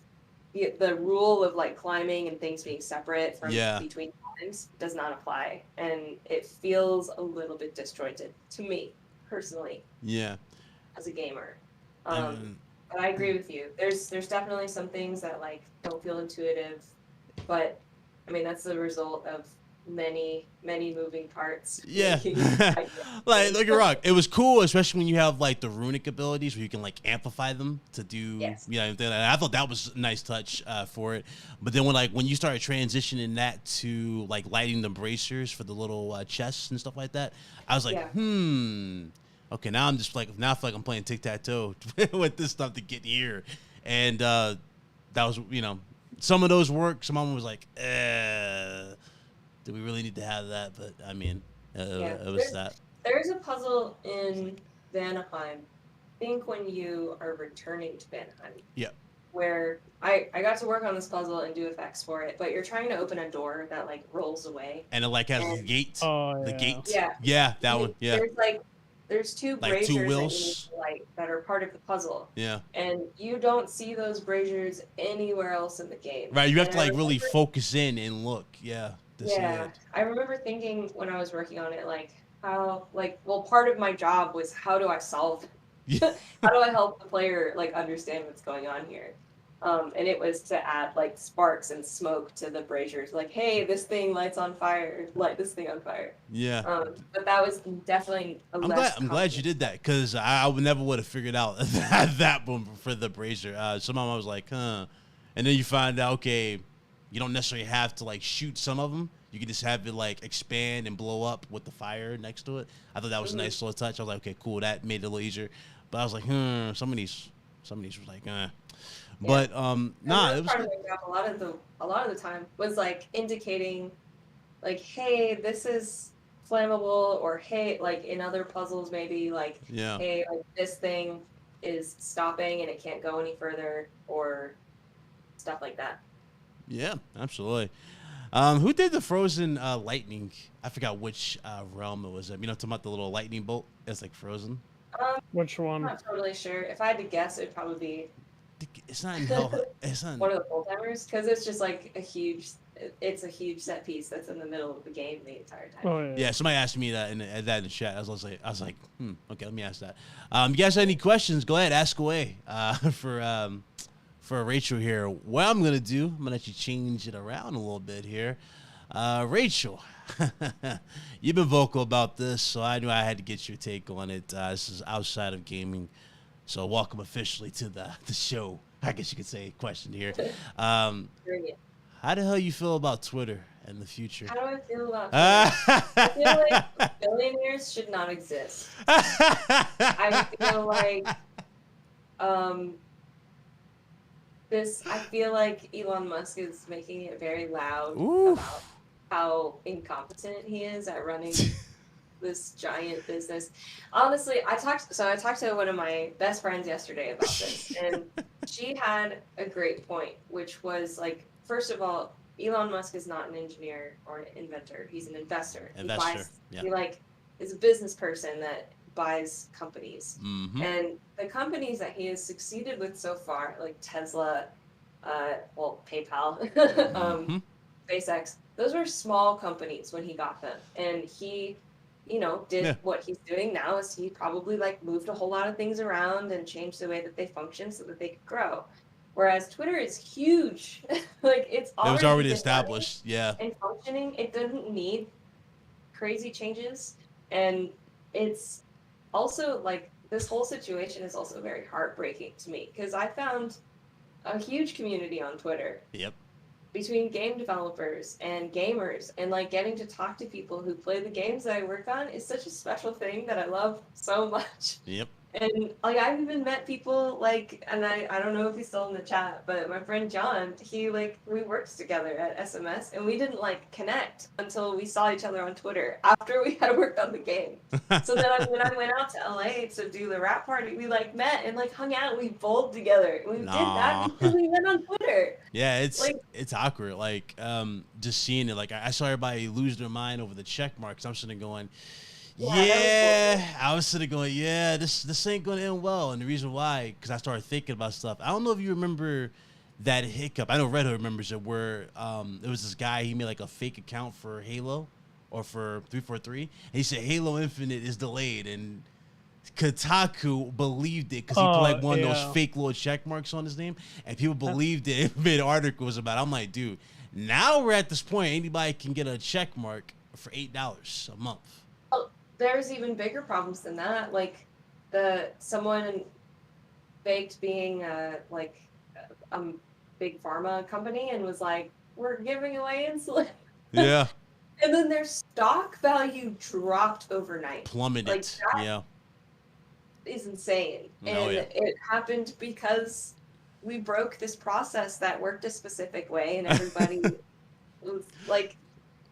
[SPEAKER 3] the rule of like climbing and things being separate from between times does not apply, and it feels a little bit disjointed to me personally. Yeah, as a gamer. But I agree with you. There's definitely some things that like don't feel intuitive, but I mean that's the result of many moving parts.
[SPEAKER 1] Yeah. Like, don't get wrong, it was cool, especially when you have like the runic abilities where you can like amplify them to do I thought that was a nice touch for it. But then when you started transitioning that to like lighting the bracers for the little chests and stuff like that, I was like, okay, now I'm just like, now I feel like I'm playing tic-tac-toe with this stuff to get here. And that was, some of those work, some of them was like, do we really need to have that? But I mean, it was that.
[SPEAKER 3] There's a puzzle in Vanaheim, I think when you are returning to Vanaheim.
[SPEAKER 1] Yeah.
[SPEAKER 3] Where I got to work on this puzzle and do effects for it, but you're trying to open a door that like rolls away.
[SPEAKER 1] And it like has the gate.
[SPEAKER 2] Oh,
[SPEAKER 1] the gate.
[SPEAKER 3] Yeah.
[SPEAKER 1] Yeah, that one. Yeah.
[SPEAKER 3] There's two braziers that you need to light that are part of the puzzle.
[SPEAKER 1] Yeah.
[SPEAKER 3] And you don't see those braziers anywhere else in the game.
[SPEAKER 1] Right, you have to like really focus in and look. Yeah.
[SPEAKER 3] I remember thinking when I was working on it, like how, like, well, part of my job was how do I solve it? How do I help the player like understand what's going on here? And it was to add like sparks and smoke to the braziers. Like, hey, this thing lights on fire. Light this thing on fire.
[SPEAKER 1] Yeah.
[SPEAKER 3] But that was definitely
[SPEAKER 1] I'm glad you did that because I would never would have figured out that one for the brazier. Somehow I was like, huh. And then you find out, okay, you don't necessarily have to like shoot some of them. you can just have it like expand and blow up with the fire next to it. I thought that was a nice little touch. I was like, okay, cool. That made it a little easier. But I was like, some of these were like, But nah, it was
[SPEAKER 3] part of the job a lot of the time was like indicating, like, hey, this is flammable, or hey, like in other puzzles maybe like, hey, like this thing is stopping and it can't go any further, or stuff like that.
[SPEAKER 1] Yeah, absolutely. Who did the frozen lightning? I forgot which realm it was. You know, talking about the little lightning bolt. It's like frozen.
[SPEAKER 2] Which one?
[SPEAKER 3] I'm not totally sure. If I had to guess, it'd probably be.
[SPEAKER 1] It's not in hell. It's not
[SPEAKER 3] one of the full timers, because it's just like a huge. It's a huge set piece that's in the middle of the game the entire time.
[SPEAKER 2] Oh, yeah.
[SPEAKER 1] Somebody asked me that in the chat. I was like, okay, let me ask that. You guys have any questions? Go ahead, ask away. For Rachel here, what I'm gonna do, I'm gonna actually change it around a little bit here. Rachel, you've been vocal about this, so I knew I had to get your take on it. This is outside of gaming, so welcome officially to the show. I guess you could say question here. How the hell you feel about Twitter and the future?
[SPEAKER 3] How do I feel about Twitter? I feel like billionaires should not exist. I feel like I feel like Elon Musk is making it very loud about how incompetent he is at running this giant business. Honestly, I talked to one of my best friends yesterday about this, and she had a great point, which was like, first of all, Elon Musk is not an engineer or an inventor. He's an investor. He is a business person that buys companies.
[SPEAKER 1] Mm-hmm.
[SPEAKER 3] And the companies that he has succeeded with so far, like Tesla, PayPal, SpaceX, those were small companies when he got them. And he, did what he's doing now is he probably like moved a whole lot of things around and changed the way that they function so that they could grow. Whereas Twitter is huge. Like it was
[SPEAKER 1] already established. Yeah.
[SPEAKER 3] And functioning. It doesn't need crazy changes. And it's also like this whole situation is also very heartbreaking to me, because I found a huge community on Twitter.
[SPEAKER 1] Yep.
[SPEAKER 3] Between game developers and gamers, and like getting to talk to people who play the games that I work on is such a special thing that I love so much.
[SPEAKER 1] Yep.
[SPEAKER 3] And like I've even met people like, and I don't know if he's still in the chat, but my friend John, we worked together at SMS, and we didn't like connect until we saw each other on Twitter after we had worked on the game. So then when I went out to LA to do the rap party, we like met and like hung out, and we bowled together, and we did that because we went on Twitter.
[SPEAKER 1] Yeah, it's awkward. Like just seeing it, like I saw everybody lose their mind over the check marks. I'm sitting going, I was sitting going, this ain't gonna end well. And the reason why, because I started thinking about stuff. I don't know if you remember that hiccup. I know Red Hood remembers it, where it was this guy, he made like a fake account for Halo or for 343, and he said Halo Infinite is delayed, and Kotaku believed it because he put like one of those fake little check marks on his name, and people believed it. It made articles about it. I'm like, dude, now we're at this point, anybody can get a check mark for $8 a month.
[SPEAKER 3] There's even bigger problems than that. Like someone faked being a big pharma company and was like, we're giving away insulin.
[SPEAKER 1] Yeah.
[SPEAKER 3] And then their stock value dropped overnight.
[SPEAKER 1] Plummeted.
[SPEAKER 3] Like that is insane. And it happened because we broke this process that worked a specific way, and everybody was like,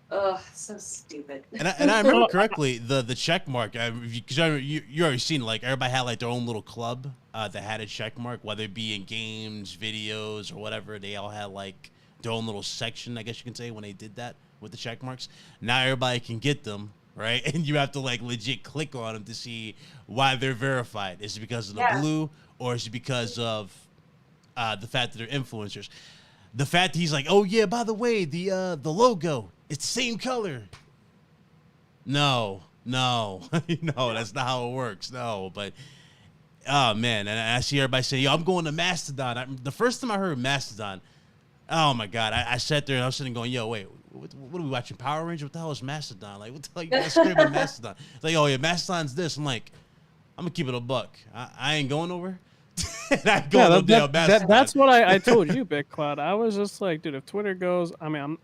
[SPEAKER 3] ugh, so stupid.
[SPEAKER 1] And I remember correctly, the check mark, because you already seen, like, everybody had like their own little club that had a check mark, whether it be in games, videos, or whatever. They all had like their own little section, I guess you can say, when they did that with the check marks. Now everybody can get them, right? And you have to like legit click on them to see why they're verified. Is it because of the blue, or is it because of the fact that they're influencers? The fact that he's like, oh yeah, by the way, the logo, it's the same color. No, that's not how it works. No, but oh man, and I see everybody say, yo, I'm going to Mastodon. The first time I heard Mastodon, oh my god, I sat there and I was sitting going, yo, wait, what are we watching? Power Rangers? What the hell is Mastodon? Like, what the hell you guys screaming Mastodon? It's like, oh yeah, Mastodon's this. I'm like, I'm gonna keep it a buck. I ain't going nowhere.
[SPEAKER 2] That's what I told you, Big Cloud. I was just like, dude, if Twitter goes, I mean,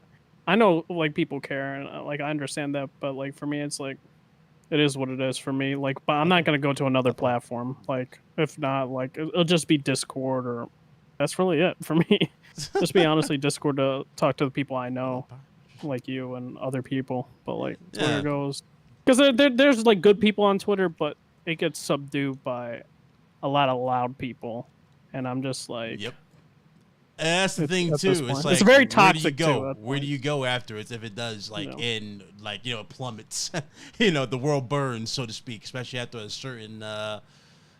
[SPEAKER 2] I know like people care and like I understand that, but like for me, it's like it is what it is for me. Like, but I'm not gonna go to another platform. Like, if not, like it'll just be Discord or that's really it for me. Just be honestly Discord to talk to the people I know, like you and other people. But like Twitter goes, because there's like good people on Twitter, but it gets subdued by a lot of loud people, and I'm just like,
[SPEAKER 1] yep. And that's the thing too. It's like
[SPEAKER 2] it's very toxic.
[SPEAKER 1] Where do you go afterwards if it does in plummets? The world burns, so to speak. Especially after a certain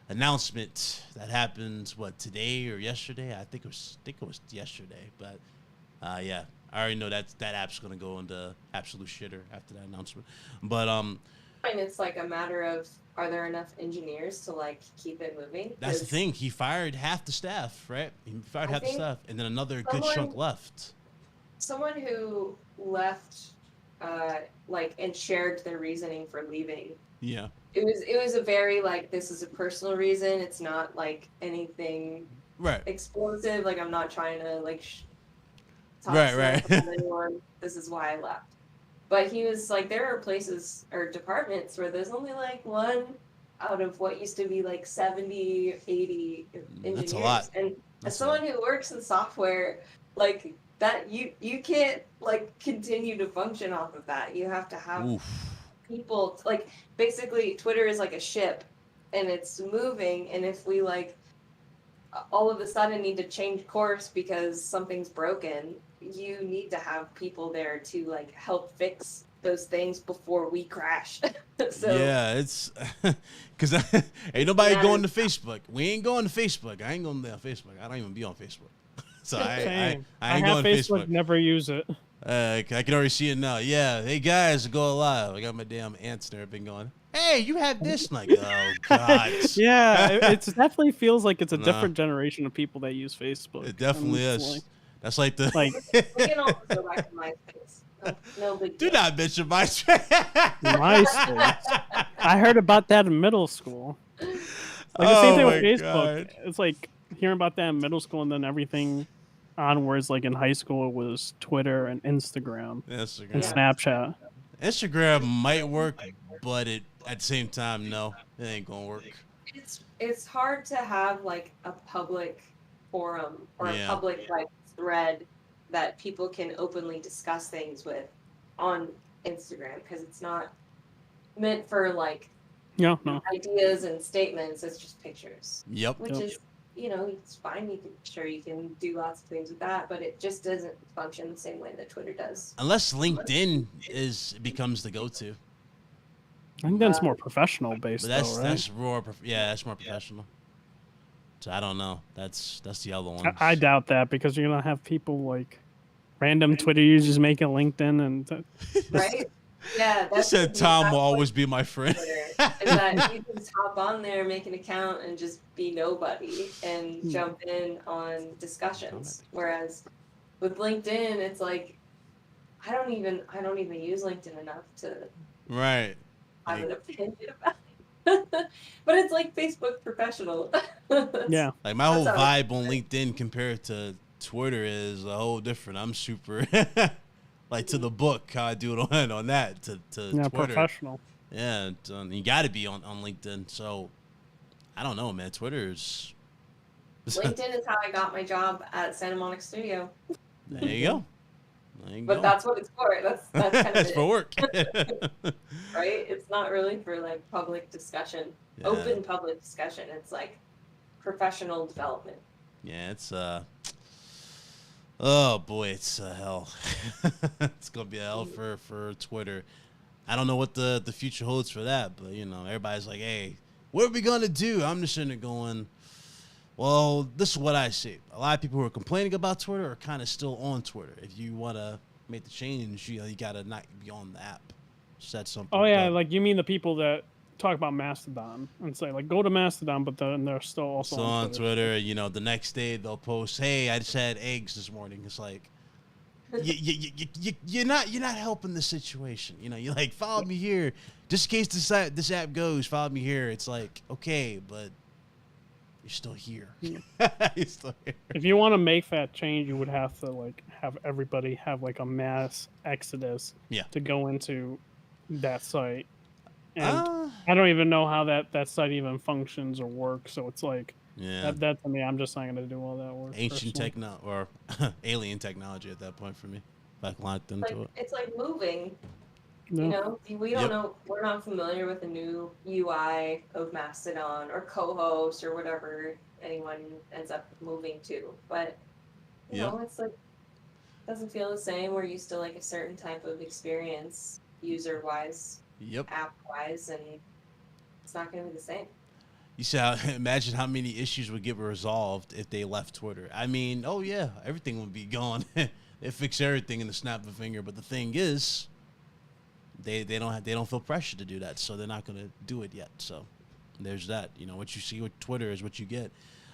[SPEAKER 1] announcement that happened. What, today or yesterday? I think it was yesterday. But yeah, I already know that app's gonna go into absolute shitter after that announcement. But
[SPEAKER 3] And it's like a matter of, are there enough engineers to like keep it moving?
[SPEAKER 1] That's the thing. He fired half the staff, right? He fired half the staff, and then another good chunk left.
[SPEAKER 3] Someone who left, and shared their reasoning for leaving.
[SPEAKER 1] Yeah.
[SPEAKER 3] It was a very like, this is a personal reason. It's not like anything explosive. Like I'm not trying to like talk to anyone. This is why I left. But he was like, there are places or departments where there's only like one out of what used to be like 70, 80 engineers.
[SPEAKER 1] That's a lot.
[SPEAKER 3] And as someone who works in software, like that, you can't like continue to function off of that. You have to have people, like basically Twitter is like a ship and it's moving. And if we like all of a sudden need to change course because something's broken, you need to have people there to like help fix those things before we crash. So
[SPEAKER 1] yeah, it's because ain't nobody going to Facebook. We ain't going to Facebook. I ain't going to Facebook. I don't even be on Facebook. So I ain't going to Facebook.
[SPEAKER 2] Never use it.
[SPEAKER 1] I can already see it now. Yeah, hey guys, go live. I got my damn ants and everything going. Hey, you have this? I'm like, oh god.
[SPEAKER 2] Yeah, it definitely feels like it's a different generation of people that use Facebook.
[SPEAKER 1] It definitely is. That's like the
[SPEAKER 3] we can also go back to MySpace. No big deal.
[SPEAKER 1] Do not mention MySpace.
[SPEAKER 2] MySpace. I heard about that in middle school. Like the same thing with Facebook. God. It's like hearing about that in middle school, and then everything onwards, like in high school, it was Twitter and Instagram and Snapchat.
[SPEAKER 1] Instagram might work, but at the same time, no, it ain't gonna work.
[SPEAKER 3] It's hard to have like a public forum or a public like thread that people can openly discuss things with on Instagram, because it's not meant for like ideas and statements. It's just pictures.
[SPEAKER 1] Yep.
[SPEAKER 3] Which is, it's fine. You can do lots of things with that, but it just doesn't function the same way that Twitter does.
[SPEAKER 1] Unless LinkedIn becomes the go-to.
[SPEAKER 2] I think that's more professional based. But
[SPEAKER 1] that's more professional. So I don't know. That's the other one.
[SPEAKER 2] I doubt that, because you're gonna have people like random Twitter users making LinkedIn and
[SPEAKER 3] right. Yeah,
[SPEAKER 1] that's said Tom will always be my friend.
[SPEAKER 3] And that you can just hop on there, make an account, and just be nobody and jump in on discussions. Whereas with LinkedIn, it's like I don't even use LinkedIn enough to have an opinion about it. But it's like Facebook professional.
[SPEAKER 2] Yeah.
[SPEAKER 1] Like my whole vibe on LinkedIn compared to Twitter is a whole different. I'm super like to the book how I do it on that to Twitter.
[SPEAKER 2] Professional.
[SPEAKER 1] Yeah, you got to be on LinkedIn. So I don't know, man. Twitter's
[SPEAKER 3] LinkedIn is how I got my job at Santa Monica Studio.
[SPEAKER 1] There you go.
[SPEAKER 3] But that's what it's for. That's kind of
[SPEAKER 1] that's for work.
[SPEAKER 3] Right? It's not really for like public discussion, open public discussion. It's like professional development.
[SPEAKER 1] Yeah, it's oh boy, it's a hell. It's gonna be a hell for Twitter. I don't know what the future holds for that, but everybody's like, hey, what are we gonna do? I'm just sitting there going, well, this is what I see. A lot of people who are complaining about Twitter are kind of still on Twitter. If you want to make the change, you gotta not be on the app. Set something.
[SPEAKER 2] Oh yeah, like you mean the people that talk about Mastodon and say like go to Mastodon, but then they're still also
[SPEAKER 1] on Twitter. The next day they'll post, hey, I just had eggs this morning. It's like you're not helping the situation. You're like, follow me here, just in case this app goes. Follow me here. It's like, okay, but you're still here.
[SPEAKER 2] Yeah.
[SPEAKER 1] You're still here.
[SPEAKER 2] If you want to make that change, you would have to like have everybody have like a mass exodus to go into that site. And I don't even know how that site even functions or works. So it's like that to me, I'm just not gonna do all that work.
[SPEAKER 1] Ancient or alien technology at that point for me. Like locked into it.
[SPEAKER 3] It's like moving.
[SPEAKER 2] No.
[SPEAKER 3] You know, we don't know. We're not familiar with the new UI of Mastodon or co-host or whatever anyone ends up moving to. But you know, it's like doesn't feel the same. We're used to like a certain type of experience, user-wise, app-wise, and it's not going to be the same.
[SPEAKER 1] You said, imagine how many issues would get resolved if they left Twitter. I mean, everything would be gone. They fix everything in the snap of a finger. But the thing is, they don't feel pressure to do that, so they're not going to do it yet. So there's that. You know, what you see with Twitter is what you get.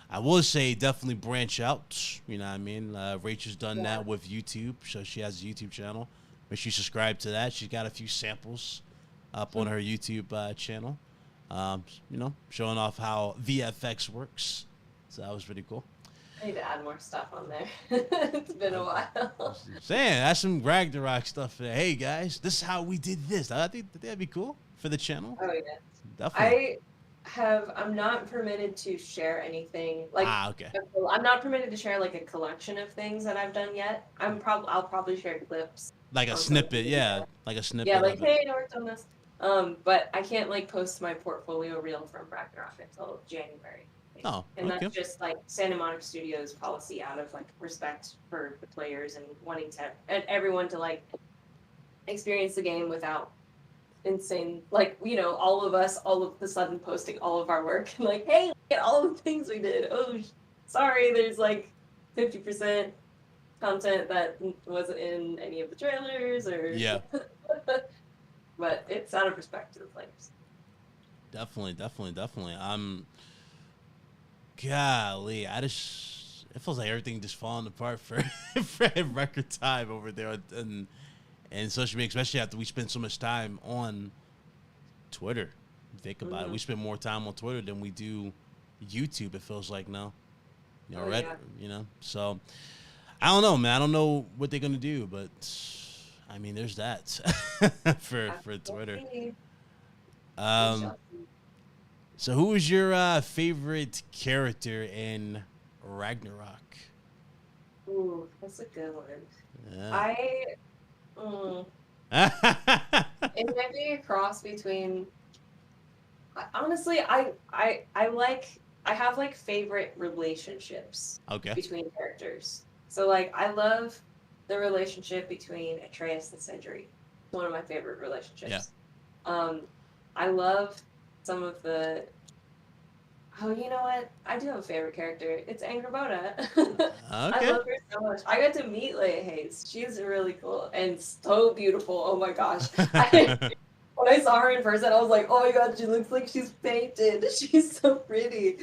[SPEAKER 1] I will say definitely branch out. You know what I mean? Rachel's done that with YouTube, so she has a YouTube channel. Make sure you subscribe to that. She's got a few samples up on her YouTube channel. You know, showing off how VFX works. So that was pretty cool.
[SPEAKER 3] I need to add more stuff on there. It's been a while.
[SPEAKER 1] Saying that's some Ragnarok stuff there. Hey guys, this is how we did this. I think that'd be cool for the channel.
[SPEAKER 3] Oh yeah,
[SPEAKER 1] definitely.
[SPEAKER 3] I'm not permitted to share anything. Like,
[SPEAKER 1] okay.
[SPEAKER 3] I'm not permitted to share like a collection of things that I've done yet. I'll probably share clips.
[SPEAKER 1] Like a snippet, like a snippet.
[SPEAKER 3] Yeah, like hey, I worked on this. But I can't like post my portfolio reel from Ragnarok until January.
[SPEAKER 1] Oh,
[SPEAKER 3] and that's just like Santa Monica Studios policy out of like respect for the players and wanting to and everyone to like experience the game without insane, like, you know, all of us all of a sudden posting all of our work and like, hey, look at all the things we did. Oh, sorry, there's like 50% content that wasn't in any of the trailers or but it's out of respect to the players.
[SPEAKER 1] Definitely. Golly, it feels like everything just falling apart for record time over there and social media, especially after we spend so much time on Twitter. Think about it. We spend more time on Twitter than we do YouTube, it feels like now. You know, you know. So I don't know, man. I don't know what they're gonna do, but I mean there's that for Twitter. So who is your favorite character in Ragnarok?
[SPEAKER 3] Ooh, that's a good one.
[SPEAKER 1] Yeah.
[SPEAKER 3] It might be a cross between. Honestly, I have like favorite relationships. Between characters. So like I love the relationship between Atreus and Sindri. It's one of my favorite relationships. I love some of the. Oh, you know what? I do have a favorite character. It's Angrboda. I love her so much. I got to meet Leia Hayes. She's really cool and so beautiful. Oh my gosh. When I saw her in person, I was like, oh my god, she looks like she's painted. She's so pretty.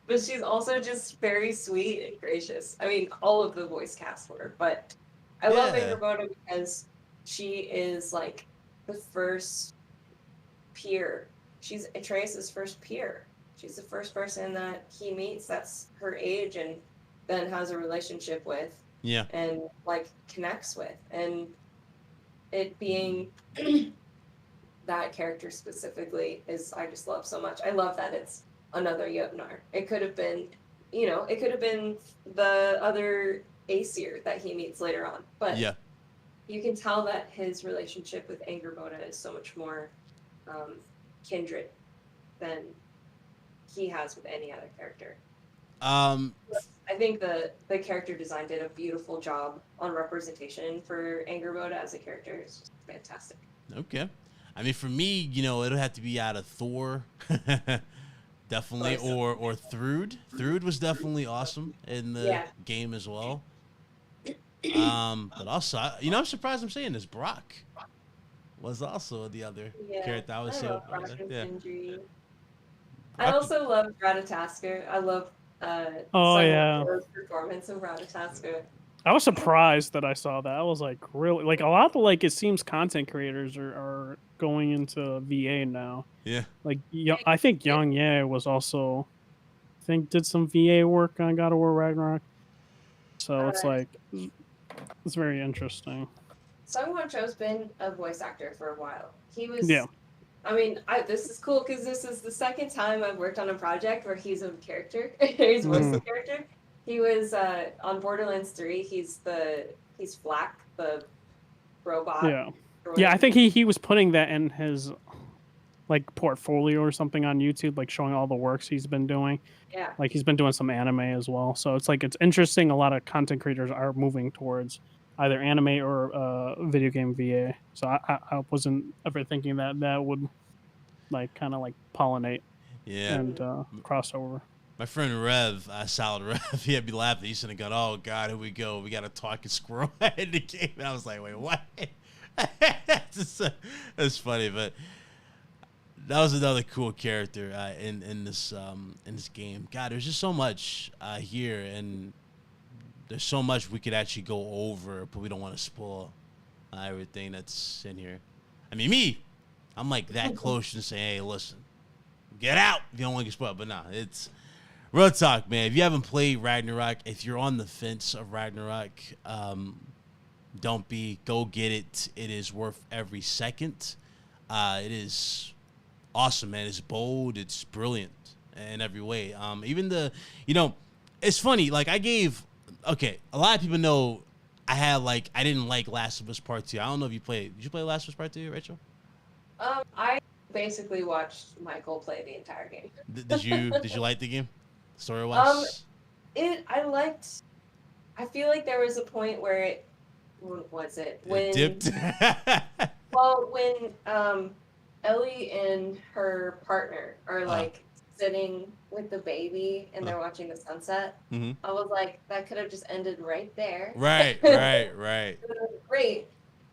[SPEAKER 3] But she's also just very sweet and gracious. I mean, all of the voice cast were, but I love Angrboda because she is like the first peer. She's Atreus' first peer. She's the first person that he meets that's her age and then has a relationship with. Yeah. And like connects with. And it being that character specifically is I just love so much. I love that it's another Jotnar. It could have been, you know, it could have been the other Aesir that he meets later on. But you can tell that his relationship with Angrboda is so much more kindred than he has with any other character. I think the character design did a beautiful job on representation for Angrboda as a character. It's just fantastic.
[SPEAKER 1] Okay. I mean, for me, you know, it'll have to be out of Thor, definitely, or Thrud. Thrud was definitely awesome in the game as well. But also, you know, I'm surprised I'm saying this. Brock was also the other character I would say.
[SPEAKER 3] I also love Ratatoskr. I love Thor's performance of Ratatoskr.
[SPEAKER 2] I was surprised that I saw that. I was like, really? Like, a lot of, like, it seems content creators are going into VA now. Yeah. Like, I think Young Ye was also think did some VA work on God of War Ragnarok. So it's
[SPEAKER 3] Uh,
[SPEAKER 2] like it's very interesting.
[SPEAKER 3] Sung Ho Cho's been a voice actor for a while. He was.
[SPEAKER 2] Yeah.
[SPEAKER 3] I mean, this is cool because this is the second time I've worked on a project where he's a character. He's voiced the character. He was on Borderlands 3. He's Flack, the robot.
[SPEAKER 2] Yeah. Yeah, I think he was putting that in his like portfolio or something on YouTube, like showing all the works he's been doing.
[SPEAKER 3] Yeah.
[SPEAKER 2] Like he's been doing some anime as well. So it's like it's interesting. A lot of content creators are moving towards either anime or video game VA. So I wasn't ever thinking that would like kind of like pollinate and crossover.
[SPEAKER 1] My friend Rev, Solid Rev, he had me laughing. He should have gone, "Oh God, here we go. We got a talking squirrel in the game." And I was like, "Wait, what?" That's funny, but that was another cool character in this game. God, there's just so much here, and there's so much we could actually go over, but we don't want to spoil everything that's in here. I mean, I'm like that close to saying, "Hey, listen, get out if you don't want to get spoiled." But nah, it's real talk, man. If you haven't played Ragnarok, if you're on the fence of Ragnarok, don't be. Go get it. It is worth every second. It is awesome, man. It's bold. It's brilliant in every way. Even it's funny. Like a lot of people know I didn't like Last of Us Part 2. I don't know if you played. Did you play Last of Us Part 2, Rachel?
[SPEAKER 3] I basically watched Michael play the entire game.
[SPEAKER 1] Did you like the game, story-wise?
[SPEAKER 3] I feel like there was a point where it
[SPEAKER 1] dipped.
[SPEAKER 3] Well, when Ellie and her partner are like sitting with the baby and they're watching the sunset, I was like, that could have just ended right there.
[SPEAKER 1] Right.
[SPEAKER 3] It was great,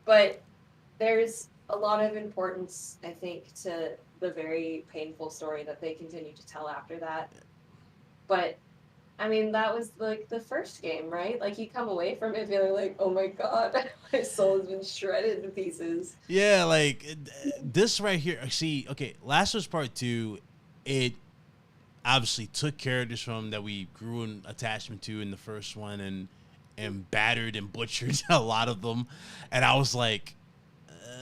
[SPEAKER 3] but there's a lot of importance, I think, to the very painful story that they continue to tell after that. But I mean, that was like the first game, right? Like you come away from it feeling like, oh my God, my soul has been shredded to pieces.
[SPEAKER 1] Yeah, like this right here. See, okay, Last of Us Part 2, it obviously took characters from that we grew an attachment to in the first one and battered and butchered a lot of them. And I was like,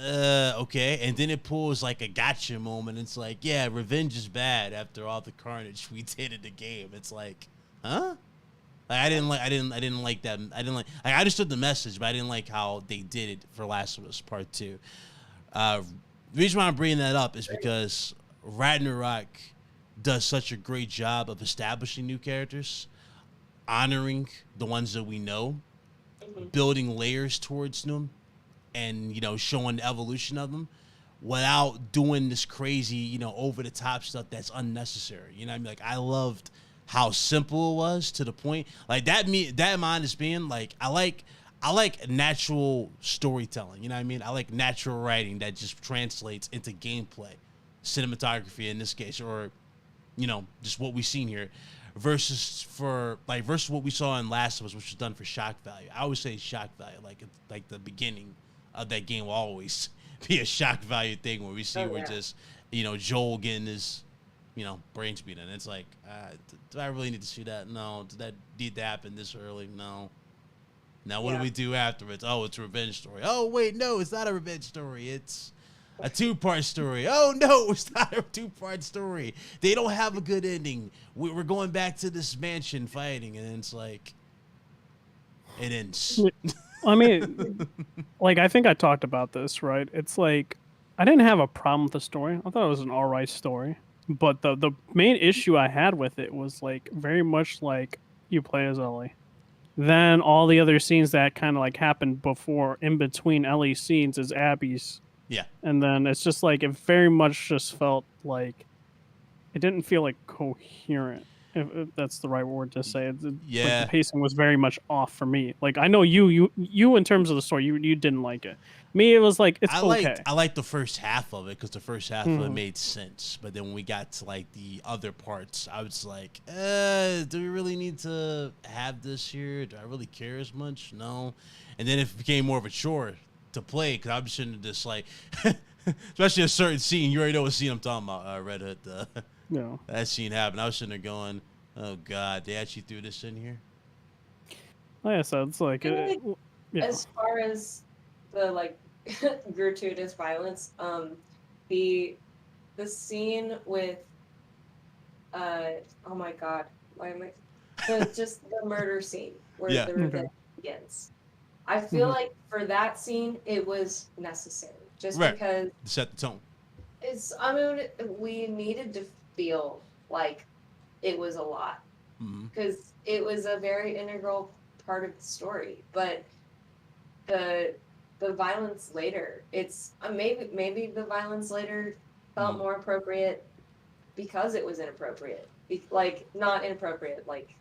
[SPEAKER 1] okay. And then it pulls like a gotcha moment. It's like, yeah, revenge is bad after all the carnage we did in the game. It's like, huh? Like I didn't like that. I understood the message, but I didn't like how they did it for Last of Us Part 2. The reason why I'm bringing that up is because Ragnarok does such a great job of establishing new characters, honoring the ones that we know, building layers towards them, and showing the evolution of them without doing this crazy, over the top stuff that's unnecessary. You know what I mean? Like I loved how simple it was to the point. Like that mind is being like I like natural storytelling. You know what I mean? I like natural writing that just translates into gameplay, cinematography in this case, or just what we've seen here, versus what we saw in Last of Us, which was done for shock value. I always say shock value, like the beginning of that game will always be a shock value thing where we see just Joel getting his brains beaten. It's like, do I really need to see that? No. Did that need to happen this early? No. Now what do we do afterwards? Oh, it's a revenge story. Oh wait, no, it's not a revenge story. It's a 2-part story. Oh no, it's not a 2-part story. They don't have a good ending. We're going back to this mansion fighting, and it's like it ends.
[SPEAKER 2] I mean, like I think I talked about this, right? It's like I didn't have a problem with the story. I thought it was an all right story. But the main issue I had with it was like very much like you play as Ellie. Then all the other scenes that kind of like happened before, in between Ellie's scenes, is Abby's.
[SPEAKER 1] Yeah.
[SPEAKER 2] And then it's just like it very much just felt like it didn't feel like coherent, if that's the right word to say. Like the pacing was very much off for me. Like I know you in terms of the story, you didn't like it. Me, it was like okay.
[SPEAKER 1] I liked the first half of it because the first half of it made sense. But then when we got to like the other parts, I was like, do we really need to have this here? Do I really care as much? No. And then it became more of a chore to play because I'm sitting just like, especially a certain scene. You already know what scene I'm talking about. Red Hood. That scene happened. I was sitting there going, Oh God, they actually threw this in here.
[SPEAKER 2] Like I said, it's like, yeah.
[SPEAKER 3] As far as the like gratuitous violence, the scene with oh my God, why am I just the murder scene where
[SPEAKER 1] Yeah.
[SPEAKER 3] the revenge begins. I feel like for that scene it was necessary just
[SPEAKER 1] Right.
[SPEAKER 3] because
[SPEAKER 1] To set the tone.
[SPEAKER 3] I mean we needed to feel like it was a lot because it was a very integral part of the story, but the violence later, it's maybe the violence later felt more appropriate because it was inappropriate. Like not inappropriate, like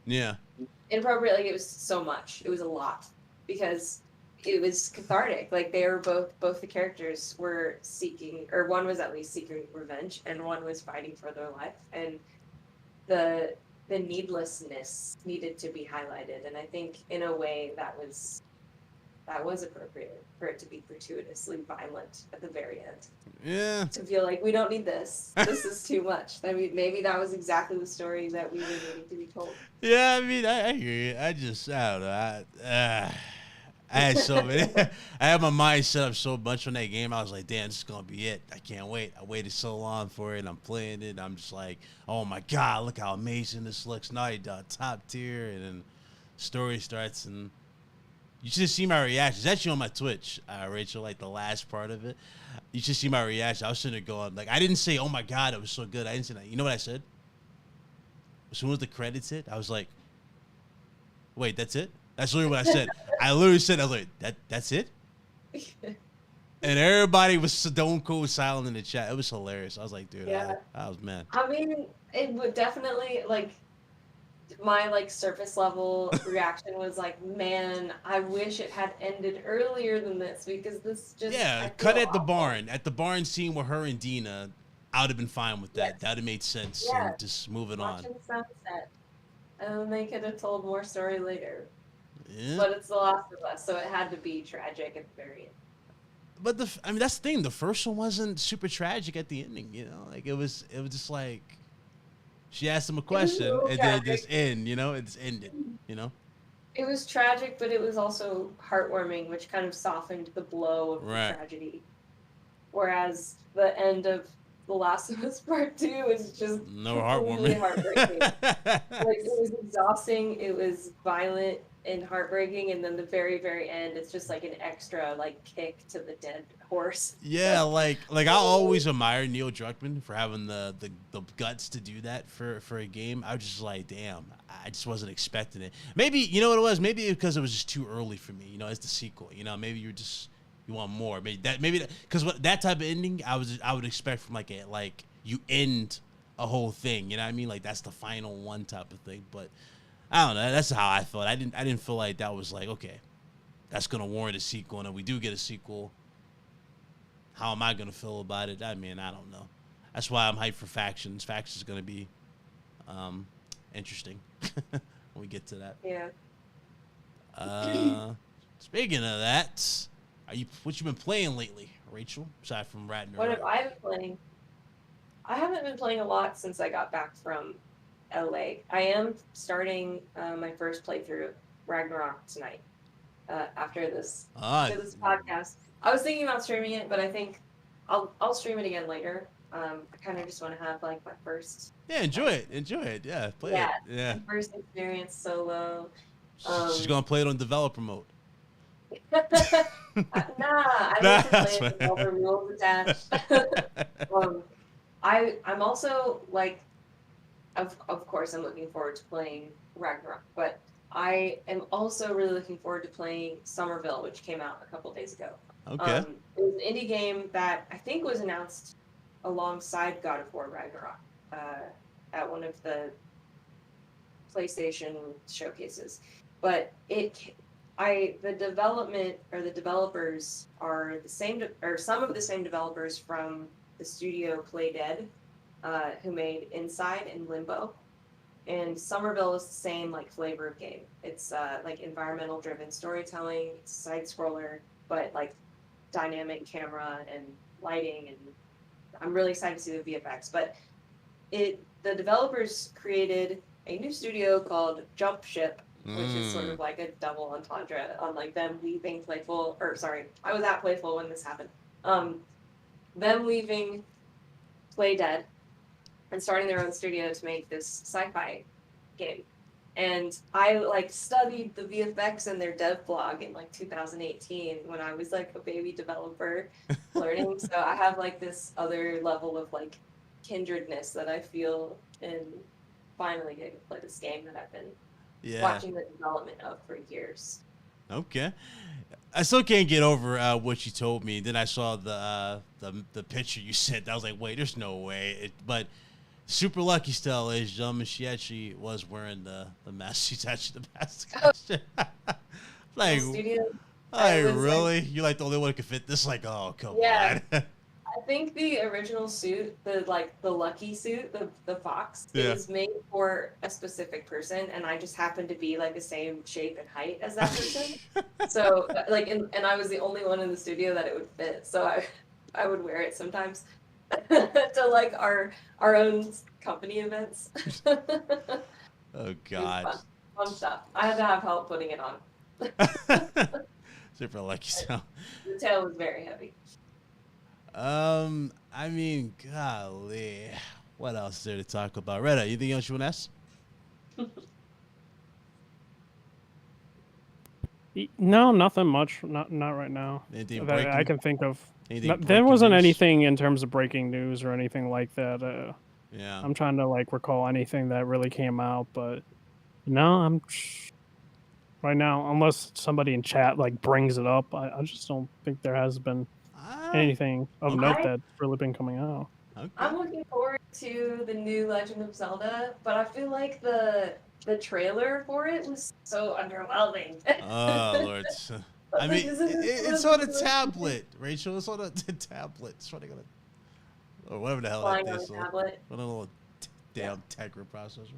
[SPEAKER 3] inappropriate, like it was so much. It was a lot because it was cathartic. Like they were both the characters were seeking, or one was at least seeking revenge, and one was fighting for their life, and the needlessness needed to be highlighted. And I think in a way that was appropriate for it to be gratuitously violent at the very end.
[SPEAKER 1] Yeah.
[SPEAKER 3] To feel like we don't need this. This is too much. I mean, maybe that was exactly the story that we were needing to be told.
[SPEAKER 1] Yeah, I mean, I hear you. I don't know. I had so many. I had my mind set up so much on that game. I was like, damn, this is going to be it. I can't wait. I waited so long for it. I'm playing it. I'm just like, oh my God, look how amazing this looks. Now you done top tier. And then story starts, and you should see my reaction. It's actually on my Twitch, Rachel, like the last part of it. You should see my reaction. I was sitting there going, like, I didn't say, oh my God, it was so good. I didn't say that. You know what I said? As soon as the credits hit, I was like, wait, that's it? That's literally what I said. I literally said, I was like, that's it? And everybody was stone cold silent in the chat. It was hilarious. I was like, dude, I was mad.
[SPEAKER 3] I mean, it would definitely, like, my, like, surface level reaction was like, man, I wish it had ended earlier than this because this just...
[SPEAKER 1] Yeah, cut at the barn. At the barn scene with her and Dina, I would have been fine with that. That would have made sense.
[SPEAKER 3] Yeah.
[SPEAKER 1] And just move it on.
[SPEAKER 3] Watching sunset. And then they could have told more story later.
[SPEAKER 1] Yeah.
[SPEAKER 3] But it's The Last of Us, so it had to be tragic at the very end.
[SPEAKER 1] But I mean, that's the thing. The first one wasn't super tragic at the ending, you know? Like, it was just like, she asked him a question, and then this end, you know? It's ended, you know?
[SPEAKER 3] It was tragic, but it was also heartwarming, which kind of softened the blow of the tragedy. Whereas the end of The Last of Us Part 2 is just completely heartbreaking. Like, it was exhausting, it was violent and heartbreaking, and then the very, very end, it's just like an extra, like, kick to the dead horse.
[SPEAKER 1] Yeah, like I always admire Neil Druckmann for having the guts to do that for a game. I was just like, damn, I just wasn't expecting it. Maybe, you know what it was? Maybe because it was just too early for me, you know, as the sequel. You know, maybe you want more. Maybe because that type of ending I would expect from like you end a whole thing, you know what I mean? Like that's the final one type of thing. But I don't know. That's how I felt. I didn't feel like that was like, okay, that's gonna warrant a sequel, and if we do get a sequel, how am I gonna feel about it? I mean, I don't know. That's why I'm hyped for Factions. Factions is gonna be interesting when we get to that.
[SPEAKER 3] Yeah.
[SPEAKER 1] Speaking of that, what you been playing lately, Rachel? Aside from Ragnarok.
[SPEAKER 3] What have I been playing? I haven't been playing a lot since I got back from LA. I am starting my first playthrough of Ragnarok tonight. After this podcast, I was thinking about streaming it, but I think I'll stream it again later. I kind of just want to have like my first.
[SPEAKER 1] Yeah, enjoy it. Yeah, play it. Yeah.
[SPEAKER 3] First experience solo.
[SPEAKER 1] She's gonna play it on developer mode.
[SPEAKER 3] Nah, I don't play it with rules attached. I'm also like, of course, I'm looking forward to playing Ragnarok, but I am also really looking forward to playing Somerville, which came out a couple days ago.
[SPEAKER 1] Okay.
[SPEAKER 3] It was an indie game that I think was announced alongside God of War Ragnarok at one of the PlayStation showcases. But the developers are the same, or some of the same developers from the studio Play Dead, who made Inside and Limbo. And Somerville is the same like flavor of game. It's like environmental driven storytelling, it's side scroller, but like dynamic camera and lighting, and I'm really excited to see the VFX. But the developers created a new studio called Jump Ship, which is sort of like a double entendre on like them leaving Playful, or sorry, I was at Playful when this happened. Them leaving Play Dead and starting their own studio to make this sci-fi game. And I like studied the VFX and their dev blog in like 2018 when I was like a baby developer learning. So I have like this other level of like kindredness that I feel in finally getting to play this game that I've been watching the development of for years.
[SPEAKER 1] Okay. I still can't get over what you told me. Then I saw the picture you sent. I was like, wait, there's no way. But super lucky still, ladies and gentlemen. She actually was wearing the mask. She's actually the mask. Like, really? You're like the only one who could fit this? Like, oh, come on.
[SPEAKER 3] I think the original suit, the lucky suit, the fox, is made for a specific person, and I just happened to be like the same shape and height as that person. So like, and I was the only one in the studio that it would fit. So I would wear it sometimes to like our own company events.
[SPEAKER 1] Oh God.
[SPEAKER 3] Fun stuff. I had to have help putting it on.
[SPEAKER 1] Super lucky so.
[SPEAKER 3] The tail was very heavy.
[SPEAKER 1] I mean, golly, what else is there to talk about? Retta, anything else you want to ask?
[SPEAKER 2] No, nothing much. Not right now.
[SPEAKER 1] Anything
[SPEAKER 2] that I can think of.
[SPEAKER 1] Anything
[SPEAKER 2] there wasn't
[SPEAKER 1] news?
[SPEAKER 2] anything in terms of breaking news or anything like that.
[SPEAKER 1] Yeah.
[SPEAKER 2] I'm trying to like recall anything that really came out, but no, right now, unless somebody in chat like brings it up, I just don't think there has been anything of note that's really been coming out.
[SPEAKER 1] Okay.
[SPEAKER 3] I'm looking forward to the new Legend of Zelda, but I feel like the trailer for it was so underwhelming.
[SPEAKER 1] Oh Lord. I mean, it's on a tablet, Rachel. It's on a tablet. It's running on or whatever the hell
[SPEAKER 3] Flying
[SPEAKER 1] that is.
[SPEAKER 3] on a tablet.
[SPEAKER 1] What a little damn Tegra processor.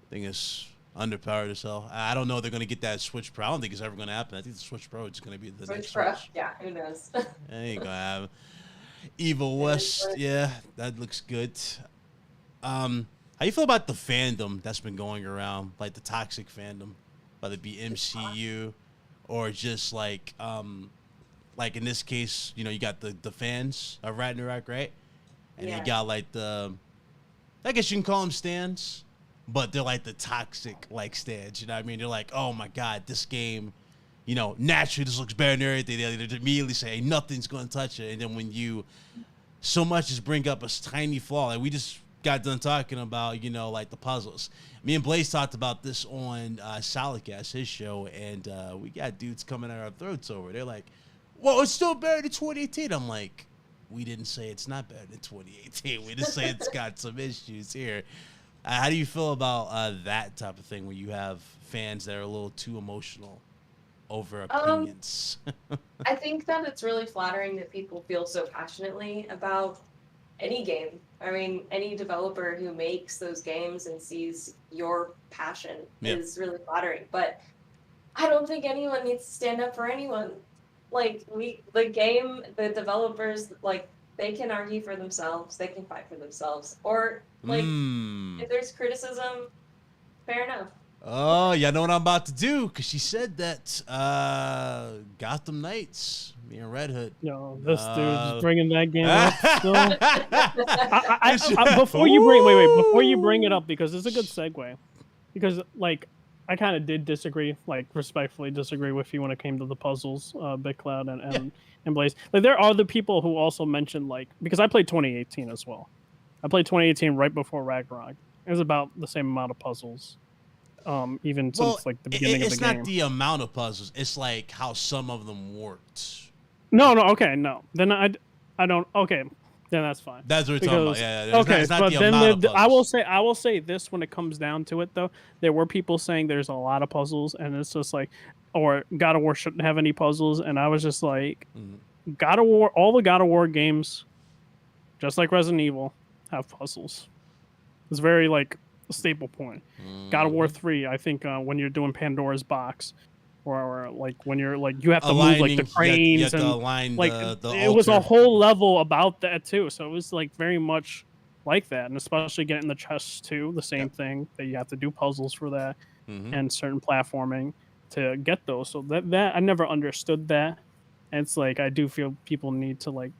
[SPEAKER 1] Thing is underpowered as hell. I don't know if they're gonna get that Switch Pro. I don't think it's ever gonna happen. I think the Switch Pro is gonna be the next
[SPEAKER 3] Pro.
[SPEAKER 1] Switch.
[SPEAKER 3] Yeah, who knows?
[SPEAKER 1] Ain't gonna have Evil West. Yeah, that looks good. How you feel about the fandom that's been going around, like the toxic fandom, whether it be MCU or just like in this case, you know, you got the fans of Ragnarok, right? And you got like I guess you can call them stands, but they're like the toxic like stands. You know what I mean? They're like, oh my God, this game, you know, naturally this looks better than everything. They immediately say, hey, nothing's going to touch it. And then when you so much as bring up a tiny flaw, like we just got done talking about, you know, like the puzzles. Me and Blaze talked about this on Salicast, his show, and we got dudes coming at our throats over. They're like, well, it's still better than 2018. I'm like, we didn't say it's not better than 2018. We just say it's got some issues here. How do you feel about that type of thing where you have fans that are a little too emotional over opinions?
[SPEAKER 3] I think that it's really flattering that people feel so passionately about any game. I mean, any developer who makes those games and sees your passion is really flattering. But I don't think anyone needs to stand up for anyone. Like, the developers, like, they can argue for themselves. They can fight for themselves. Or, like, if there's criticism, fair enough.
[SPEAKER 1] Oh, y'all know what I'm about to do, because she said that Gotham Knights, me and Red Hood.
[SPEAKER 2] Yo, this dude's bringing that game up still. Before you bring it up, because it's a good segue. Because, like, I kind of did disagree, like, respectfully disagree with you when it came to the puzzles, Big Cloud and Blaze. Like, there are other people who also mentioned, like, because I played 2018 as well. I played 2018 right before Ragnarok. It was about the same amount of puzzles. Even since like the beginning of the game.
[SPEAKER 1] It's not the amount of puzzles. It's like how some of them worked.
[SPEAKER 2] No. Okay, no. Then I don't. Okay, then that's fine.
[SPEAKER 1] That's what we're talking about. Yeah.
[SPEAKER 2] Okay,
[SPEAKER 1] it's not
[SPEAKER 2] but
[SPEAKER 1] the
[SPEAKER 2] then
[SPEAKER 1] amount of puzzles.
[SPEAKER 2] I will say this when it comes down to it though. There were people saying there's a lot of puzzles, and it's just like, or God of War shouldn't have any puzzles, and I was just like, God of War, all the God of War games, just like Resident Evil, have puzzles. It's very like a staple point. God of War 3, I think when you're doing Pandora's Box, or like when you're like you have to move like the cranes
[SPEAKER 1] you have to
[SPEAKER 2] and
[SPEAKER 1] align
[SPEAKER 2] like
[SPEAKER 1] the
[SPEAKER 2] it was a whole level about that too. So it was like very much like that, and especially getting the chests too. The same thing that you have to do puzzles for that, and certain platforming to get those. So that I never understood that. And it's like I do feel people need to like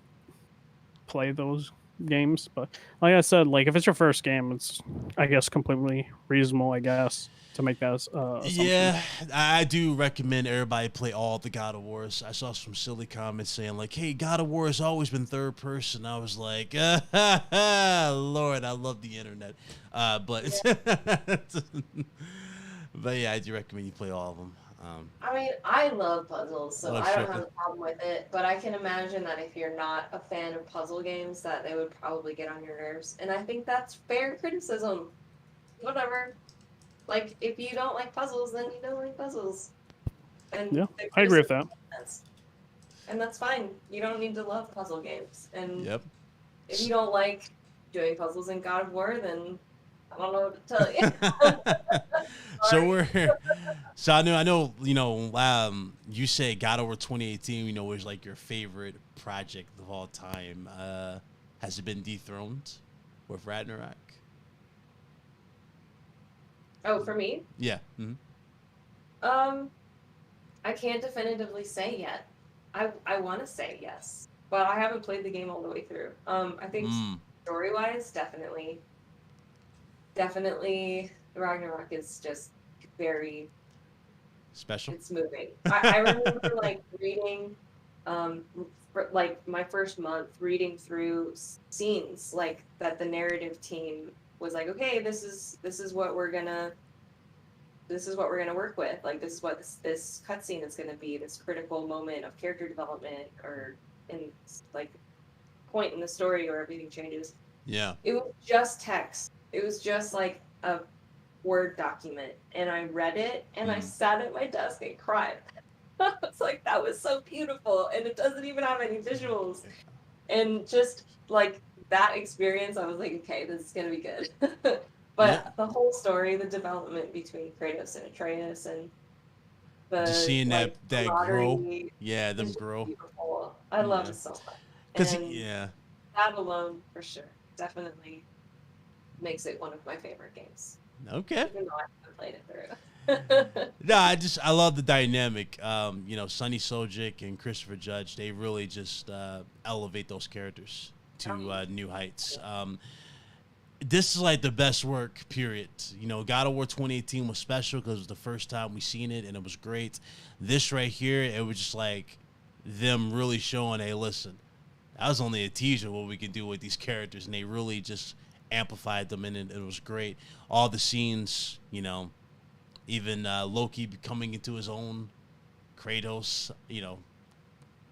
[SPEAKER 2] play those games, but like I said, like if it's your first game, it's I guess completely reasonable, I guess, to make that assumption.
[SPEAKER 1] Yeah, I do recommend everybody play all the God of Wars. I saw some silly comments saying like, "Hey, God of War has always been third person." I was like, Lord, I love the internet. But but yeah, I do recommend you play all of them.
[SPEAKER 3] I mean, I love puzzles, so I don't have a problem with it. But I can imagine that if you're not a fan of puzzle games, that they would probably get on your nerves. And I think that's fair criticism. Whatever. Like, if you don't like puzzles, then you don't like puzzles. And
[SPEAKER 2] yeah, I agree with that.
[SPEAKER 3] And that's fine. You don't need to love puzzle games. And
[SPEAKER 1] if
[SPEAKER 3] you don't like doing puzzles in God of War, then I don't know what to tell you.
[SPEAKER 1] So I know, you know, you say God of War 2018, you know, was like your favorite project of all time. Has it been dethroned with Ragnarok?
[SPEAKER 3] Oh, for me?
[SPEAKER 1] Yeah.
[SPEAKER 3] I can't definitively say yet. I want to say yes, but I haven't played the game all the way through. I think story-wise, definitely Ragnarok is just very
[SPEAKER 1] special.
[SPEAKER 3] It's moving. I remember like reading, like my first month reading through scenes like that. The narrative team was like, okay, this is what we're gonna work with. Like this is what this cutscene is gonna be. This critical moment of character development, or in like point in the story where everything changes.
[SPEAKER 1] Yeah.
[SPEAKER 3] It was just text. It was just like a Word document, and I read it, and I sat at my desk and cried. I was like, that was so beautiful, and it doesn't even have any visuals. And just like that experience, I was like, okay, this is gonna be good. But the whole story, the development between Kratos and Atreus, and
[SPEAKER 1] just seeing
[SPEAKER 3] like,
[SPEAKER 1] that grow, them grow.
[SPEAKER 3] Beautiful. I love it so much.
[SPEAKER 1] Because
[SPEAKER 3] that alone, for sure, definitely makes it one of my favorite games.
[SPEAKER 1] Okay.
[SPEAKER 3] Even though I haven't played it through.
[SPEAKER 1] No, I love the dynamic. You know, Sonny Sojic and Christopher Judge, they really just elevate those characters to new heights. This is like the best work, period. You know, God of War 2018 was special because it was the first time we seen it, and it was great. This right here, it was just like them really showing, hey, listen, that was only a teaser of what we can do with these characters, and they really just amplified them, and it was great. All the scenes, you know, even Loki coming into his own, Kratos, you know,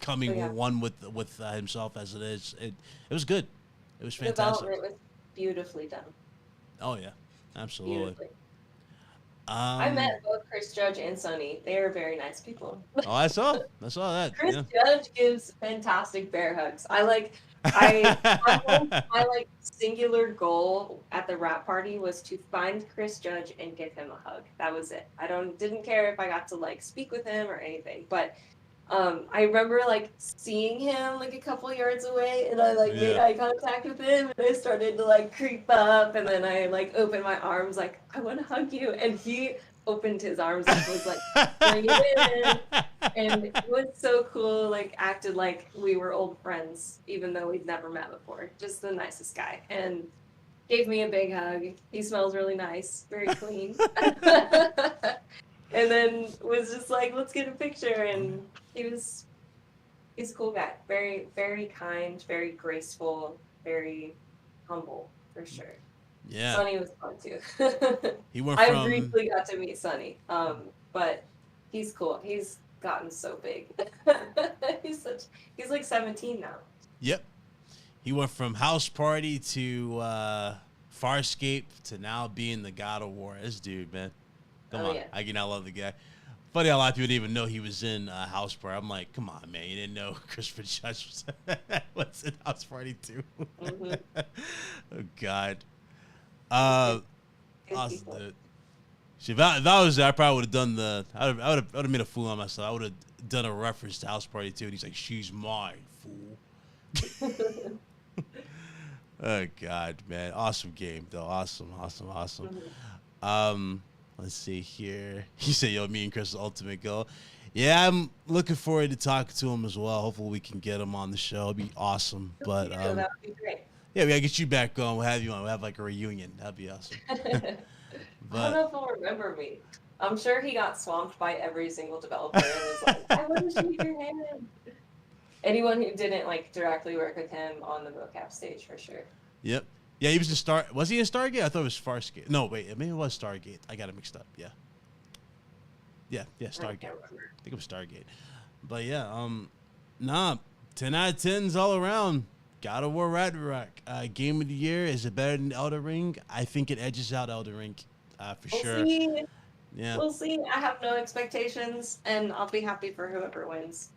[SPEAKER 1] coming one with himself as it is. It was good. It was fantastic.
[SPEAKER 3] The development was beautifully done.
[SPEAKER 1] Oh yeah, absolutely.
[SPEAKER 3] I met both Chris Judge and Sony. They are very nice people.
[SPEAKER 1] Oh, I saw that.
[SPEAKER 3] Chris Judge gives fantastic bear hugs. My like singular goal at the rap party was to find Chris Judge and give him a hug. That was it. I didn't care if I got to like speak with him or anything, but I remember like seeing him like a couple yards away, and I like made eye contact with him, and I started to like creep up, and then I like opened my arms like, I want to hug you, and he opened his arms and was like, bring it in. And it was so cool, like acted like we were old friends, even though we'd never met before. Just the nicest guy. And gave me a big hug. He smells really nice, very clean. And then was just like, let's get a picture. And he's a cool guy. Very, very kind, very graceful, very humble, for sure.
[SPEAKER 1] Yeah.
[SPEAKER 3] Sonny was fun too. I briefly got to meet Sonny, but he's cool. He's gotten so big. he's like 17 now.
[SPEAKER 1] Yep. He went from House Party to Farscape to now being the God of War. This dude, man. Come on. Yeah. I love the guy. Funny how a lot of people didn't even know he was in House Party. I'm like, come on, man. You didn't know Christopher Judge was in House Party too. Oh, God. Awesome, dude. If I was there, I probably would have done I would have made a fool of myself. I would have done a reference to House Party too. And he's like, she's mine, fool. Oh God, man, awesome game though. Awesome. Let's see here. He said, "Yo, me and Chris' ultimate goal." Yeah, I'm looking forward to talking to him as well. Hopefully, we can get him on the show. It'd be awesome. But
[SPEAKER 3] that would be great.
[SPEAKER 1] yeah, we gotta get you back on. We'll have you on. We'll have like a reunion. That'd be awesome.
[SPEAKER 3] I don't know if he'll remember me. I'm sure he got swamped by every single developer and was like, "I want to shake your hand." Anyone who didn't like directly work with him on the mocap stage for sure.
[SPEAKER 1] Yep. Yeah, he was in Star. Was he in Stargate? I thought it was Farscape. No, wait. Maybe it was Stargate. I got it mixed up. Yeah. Yeah, Stargate. I think it was Stargate. But yeah, nah, 10 out of 10s all around. God of War Ragnarok. Game of the year. Is it better than Elden Ring? I think it edges out Elden Ring for sure.
[SPEAKER 3] See.
[SPEAKER 1] Yeah.
[SPEAKER 3] We'll see. I have no expectations, and I'll be happy for whoever wins.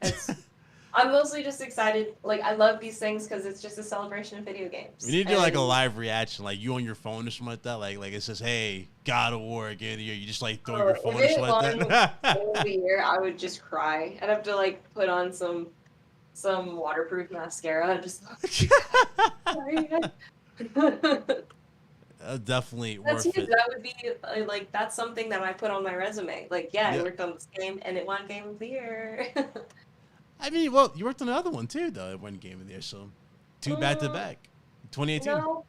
[SPEAKER 3] I'm mostly just excited. Like, I love these things because it's just a celebration of video games.
[SPEAKER 1] We need to do like a live reaction, like you on your phone or something like that. Like it says, "Hey, God of War, Game of the Year." You just like throw your phone or something like that.
[SPEAKER 3] Game of the Year, I would just cry. I'd have to like put on some waterproof mascara and just.
[SPEAKER 1] Definitely
[SPEAKER 3] That's
[SPEAKER 1] worth
[SPEAKER 3] huge.
[SPEAKER 1] it.
[SPEAKER 3] That would be like that's something that I put on my resume. Like, yeah, I worked on this game and it won Game of the Year.
[SPEAKER 1] I mean, well, you worked on the other one too, though. It won Game of the Year, so 2 back to back. 2018.
[SPEAKER 3] No,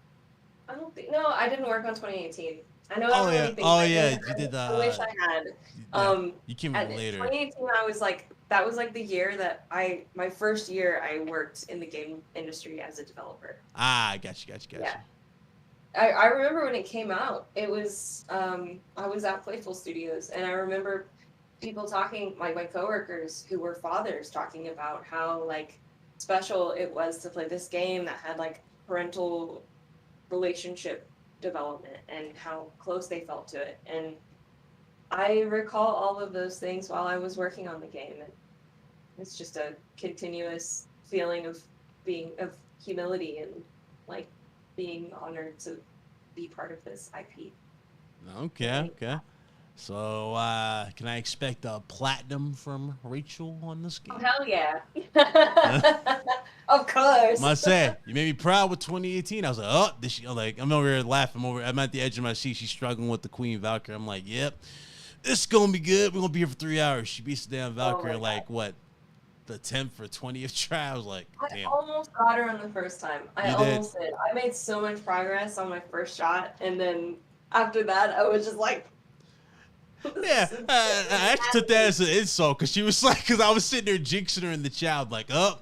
[SPEAKER 3] I don't think. No, I didn't work on 2018. I know.
[SPEAKER 1] Oh yeah. Oh yeah. You did.
[SPEAKER 3] I wish I had.
[SPEAKER 1] You came in later.
[SPEAKER 3] 2018, I was like, that was like the year that my first year I worked in the game industry as a developer.
[SPEAKER 1] Ah, gotcha.
[SPEAKER 3] Yeah. I remember when it came out, it was, I was at Playful Studios, and I remember people talking, my coworkers who were fathers talking about how, like, special it was to play this game that had, like, parental relationship development and how close they felt to it. And I recall all of those things while I was working on the game, and it's just a continuous feeling of humility and, like, being honored to be part of this IP.
[SPEAKER 1] Okay. So, can I expect a platinum from Rachel on this game?
[SPEAKER 3] Oh, hell yeah. Of course.
[SPEAKER 1] Must say, you made me proud with 2018. I was like, oh, I'm over here laughing. I'm at the edge of my seat. She's struggling with the Queen Valkyrie. I'm like, yep, this is going to be good. We're going to be here for 3 hours. She beats the damn Valkyrie what? The 10th or 20th try. I was like, damn.
[SPEAKER 3] I almost got her on the first time. I almost did. I made so much progress on my first shot, and then after that, I was just like,
[SPEAKER 1] yeah. I actually took that as an insult because she was like, because I was sitting there jinxing her in the chat. I'm like, oh,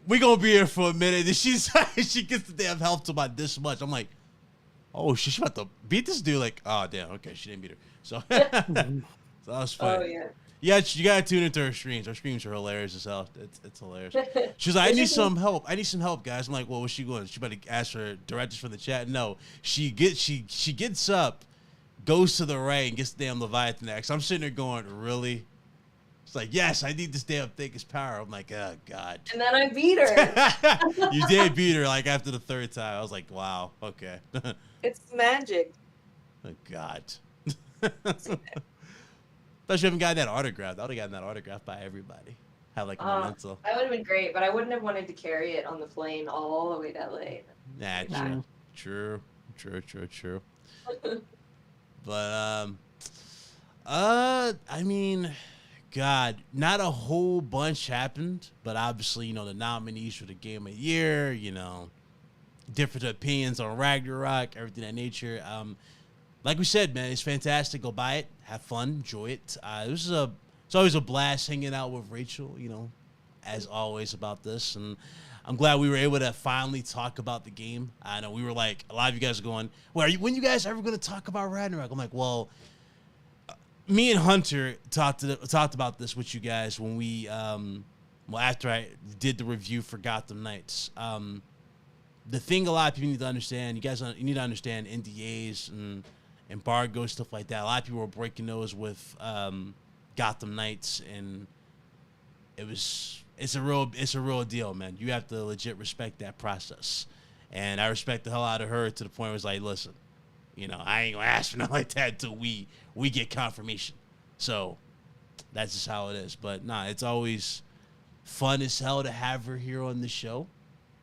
[SPEAKER 1] we gonna be here for a minute. And she gets the damn health to about this much. I'm like, oh, she's about to beat this dude. Like, oh damn, okay, she didn't beat her. So, so that was funny.
[SPEAKER 3] oh yeah.
[SPEAKER 1] Yeah, you gotta tune into her streams. Her streams are hilarious as hell. It's hilarious. She's like, I need some help. Guys. I'm like, well, what's she going? She better ask her directors from the chat. No, she gets up, goes to the right, and gets the damn Leviathan axe. I'm sitting there going, really? It's like, yes, I need this damn thickest power. I'm like, oh god.
[SPEAKER 3] And then I beat her.
[SPEAKER 1] You did beat her like after the third time. I was like, wow, okay.
[SPEAKER 3] It's magic.
[SPEAKER 1] Oh god. Especially haven't gotten that autograph. I would have gotten that autograph by everybody. Have like a memento.
[SPEAKER 3] That would have been great, but I wouldn't have wanted to carry it on the plane all the way to LA.
[SPEAKER 1] Nah, true. But I mean, God, not a whole bunch happened, but obviously, the nominees for the Game of the Year, different opinions on Ragnarok, everything of that nature. Like we said, man, it's fantastic. Go buy it, have fun, enjoy it. It's always a blast hanging out with Rachel, as always about this. And I'm glad we were able to finally talk about the game. I know we were like, a lot of you guys are going, well, when you guys ever going to talk about Ragnarok? I'm like, well, me and Hunter talked about this with you guys when we, after I did the review for Gotham Knights. The thing a lot of people need to understand, you need to understand NDAs and embargo, stuff like that. A lot of people were breaking those with Gotham Knights, and it's a real deal, man. You have to legit respect that process, and I respect the hell out of her to the point where it was like, listen, I ain't gonna ask for nothing like that until we get confirmation. So that's just how it is. But nah, it's always fun as hell to have her here on the show.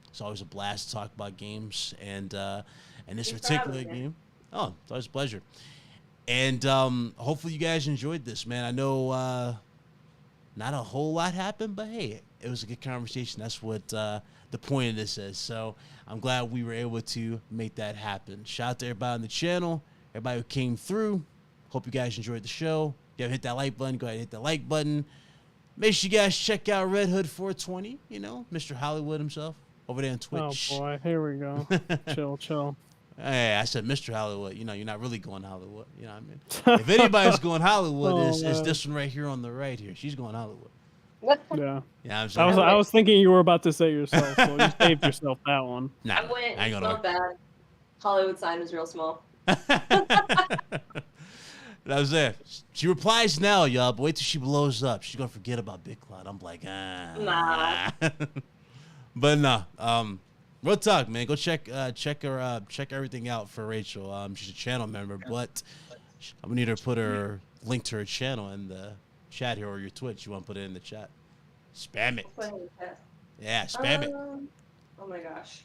[SPEAKER 1] It's always a blast to talk about games and this
[SPEAKER 3] Thanks for having
[SPEAKER 1] particular
[SPEAKER 3] me.
[SPEAKER 1] game. Oh, it's always a pleasure. And hopefully you guys enjoyed this, man. I know not a whole lot happened, but hey, it was a good conversation. That's what the point of this is. So I'm glad we were able to make that happen. Shout out to everybody on the channel, everybody who came through. Hope you guys enjoyed the show. If you haven't hit that like button, go ahead and hit the like button. Make sure you guys check out Red Hood 420, you know, Mr. Hollywood himself over there on Twitch.
[SPEAKER 2] Oh boy, here we go. Chill.
[SPEAKER 1] Hey, I said Mr. Hollywood. You know, you're not really going Hollywood. You know what I mean? If anybody's going Hollywood, it's this one right here on the right here. She's going Hollywood.
[SPEAKER 2] Yeah.
[SPEAKER 1] Yeah, I'm sorry.
[SPEAKER 2] I was thinking you were about to say it yourself, so you saved yourself that one.
[SPEAKER 1] Nah,
[SPEAKER 3] I went,
[SPEAKER 1] I ain't
[SPEAKER 3] it's
[SPEAKER 1] gonna.
[SPEAKER 3] not bad. Hollywood sign was real small.
[SPEAKER 1] That was it. She replies now, y'all, but wait till she blows up. She's gonna forget about Big Cloud. I'm like,
[SPEAKER 3] Nah.
[SPEAKER 1] But nah. Real talk, man. Go check everything out for Rachel. She's a channel member, but I'm gonna need her to put her link to her channel in the chat here or your Twitch. You want to put it in the chat? Spam it. Yeah, spam it.
[SPEAKER 3] Oh my gosh.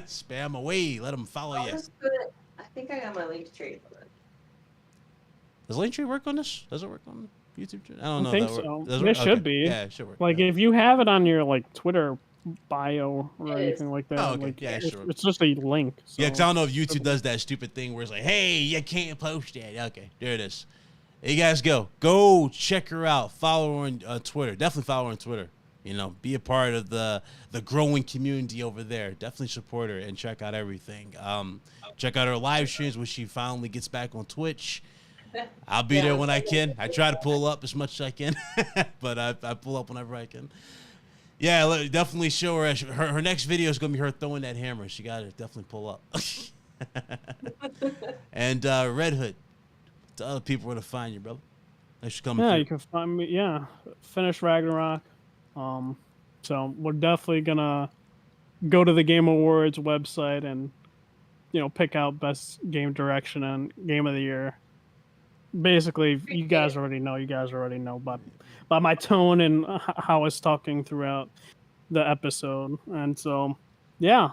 [SPEAKER 1] Spam away. Let them follow
[SPEAKER 3] I'll
[SPEAKER 1] you.
[SPEAKER 3] just put it, I think I got my link tree for it.
[SPEAKER 1] Does Linktree work on this? Does it work on YouTube? I don't know.
[SPEAKER 2] I think
[SPEAKER 1] if that
[SPEAKER 2] so.
[SPEAKER 1] works. Does
[SPEAKER 2] It
[SPEAKER 1] work?
[SPEAKER 2] should
[SPEAKER 1] Okay.
[SPEAKER 2] be.
[SPEAKER 1] Yeah, it should work.
[SPEAKER 2] Like
[SPEAKER 1] yeah.
[SPEAKER 2] if you have it on your like Twitter bio or
[SPEAKER 3] It
[SPEAKER 2] anything
[SPEAKER 3] is.
[SPEAKER 2] like that,
[SPEAKER 1] Oh, okay.
[SPEAKER 2] like,
[SPEAKER 1] Yeah, sure.
[SPEAKER 2] it's just a link. So.
[SPEAKER 1] Yeah, because I don't know if YouTube does that stupid thing where it's like, hey, you can't post that. Okay, there it is. There you guys go. Go check her out. Follow her on Twitter. Definitely follow her on Twitter. You know, be a part of the growing community over there. Definitely support her and check out everything. Check out her live streams when she finally gets back on Twitch. I'll be there when I can. I try to pull up as much as I can, but I pull up whenever I can. Yeah, definitely show her. Her next video is going to be her throwing that hammer. She got to definitely pull up. And Red Hood, to other people where to find you, brother. Thanks for coming
[SPEAKER 2] Yeah,
[SPEAKER 1] through.
[SPEAKER 2] you can find me. Yeah, finish Ragnarok. So we're definitely gonna go to the Game Awards website and pick out best game direction and game of the year. Basically, you guys already know by my tone and how I was talking throughout the episode. And so, yeah,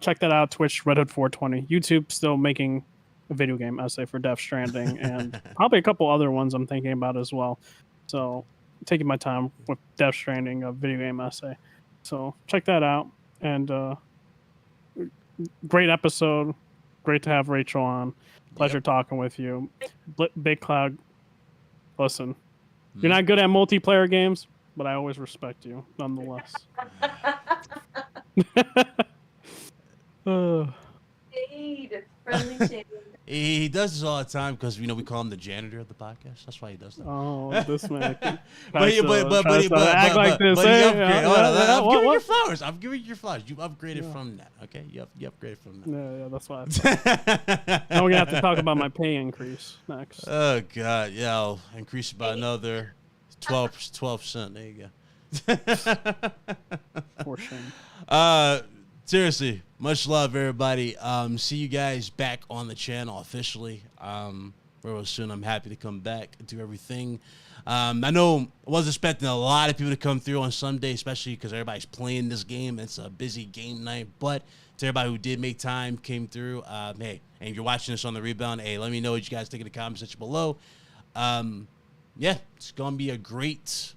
[SPEAKER 2] check that out. Twitch, Red Hood 420. YouTube still making a video game essay for Death Stranding and probably a couple other ones I'm thinking about as well. So, taking my time with Death Stranding, a video game essay. So, check that out. And great episode. Great to have Rachel on. Pleasure talking with you. Big Cloud, listen, you're not good at multiplayer games, but I always respect you nonetheless.
[SPEAKER 3] Shade. Friendly shade.
[SPEAKER 1] He does this all the time because we call him the janitor of the podcast. That's why he does that.
[SPEAKER 2] Oh, this man.
[SPEAKER 1] But he upgraded. I'm giving you flowers. I'm giving you your flowers. You upgraded from that. Okay, you upgraded from that.
[SPEAKER 2] Yeah, that's why. Now we're gonna have to talk about my pay increase next.
[SPEAKER 1] Oh God, yeah, I'll increase it by another 12%. There you go.
[SPEAKER 2] For shame.
[SPEAKER 1] Seriously, much love, everybody. See you guys back on the channel officially real soon. I'm happy to come back and do everything. I know I was expecting a lot of people to come through on Sunday, especially because everybody's playing this game. It's a busy game night, but to everybody who did make time, came through, hey, and if you're watching this on the rebound, hey, let me know what you guys think in the comment section below. Yeah, it's going to be a great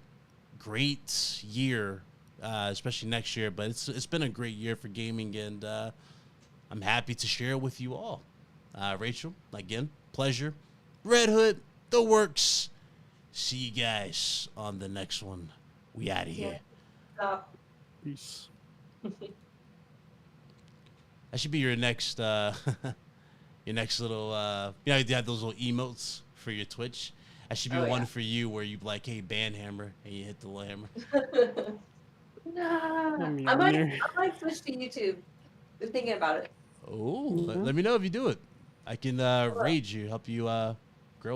[SPEAKER 1] year. Especially next year, but it's been a great year for gaming, and I'm happy to share it with you all. Rachel, again, pleasure. Red Hood, the works. See you guys on the next one. We out of here.
[SPEAKER 3] Stop.
[SPEAKER 2] Peace.
[SPEAKER 1] That should be your next your next little you have those little emotes for your Twitch. That should be one for you where you like, hey, band hammer, and you hit the little hammer.
[SPEAKER 3] Nah. I might switch to YouTube. Been thinking about it.
[SPEAKER 1] Oh, let me know if you do it. I can raid you, help you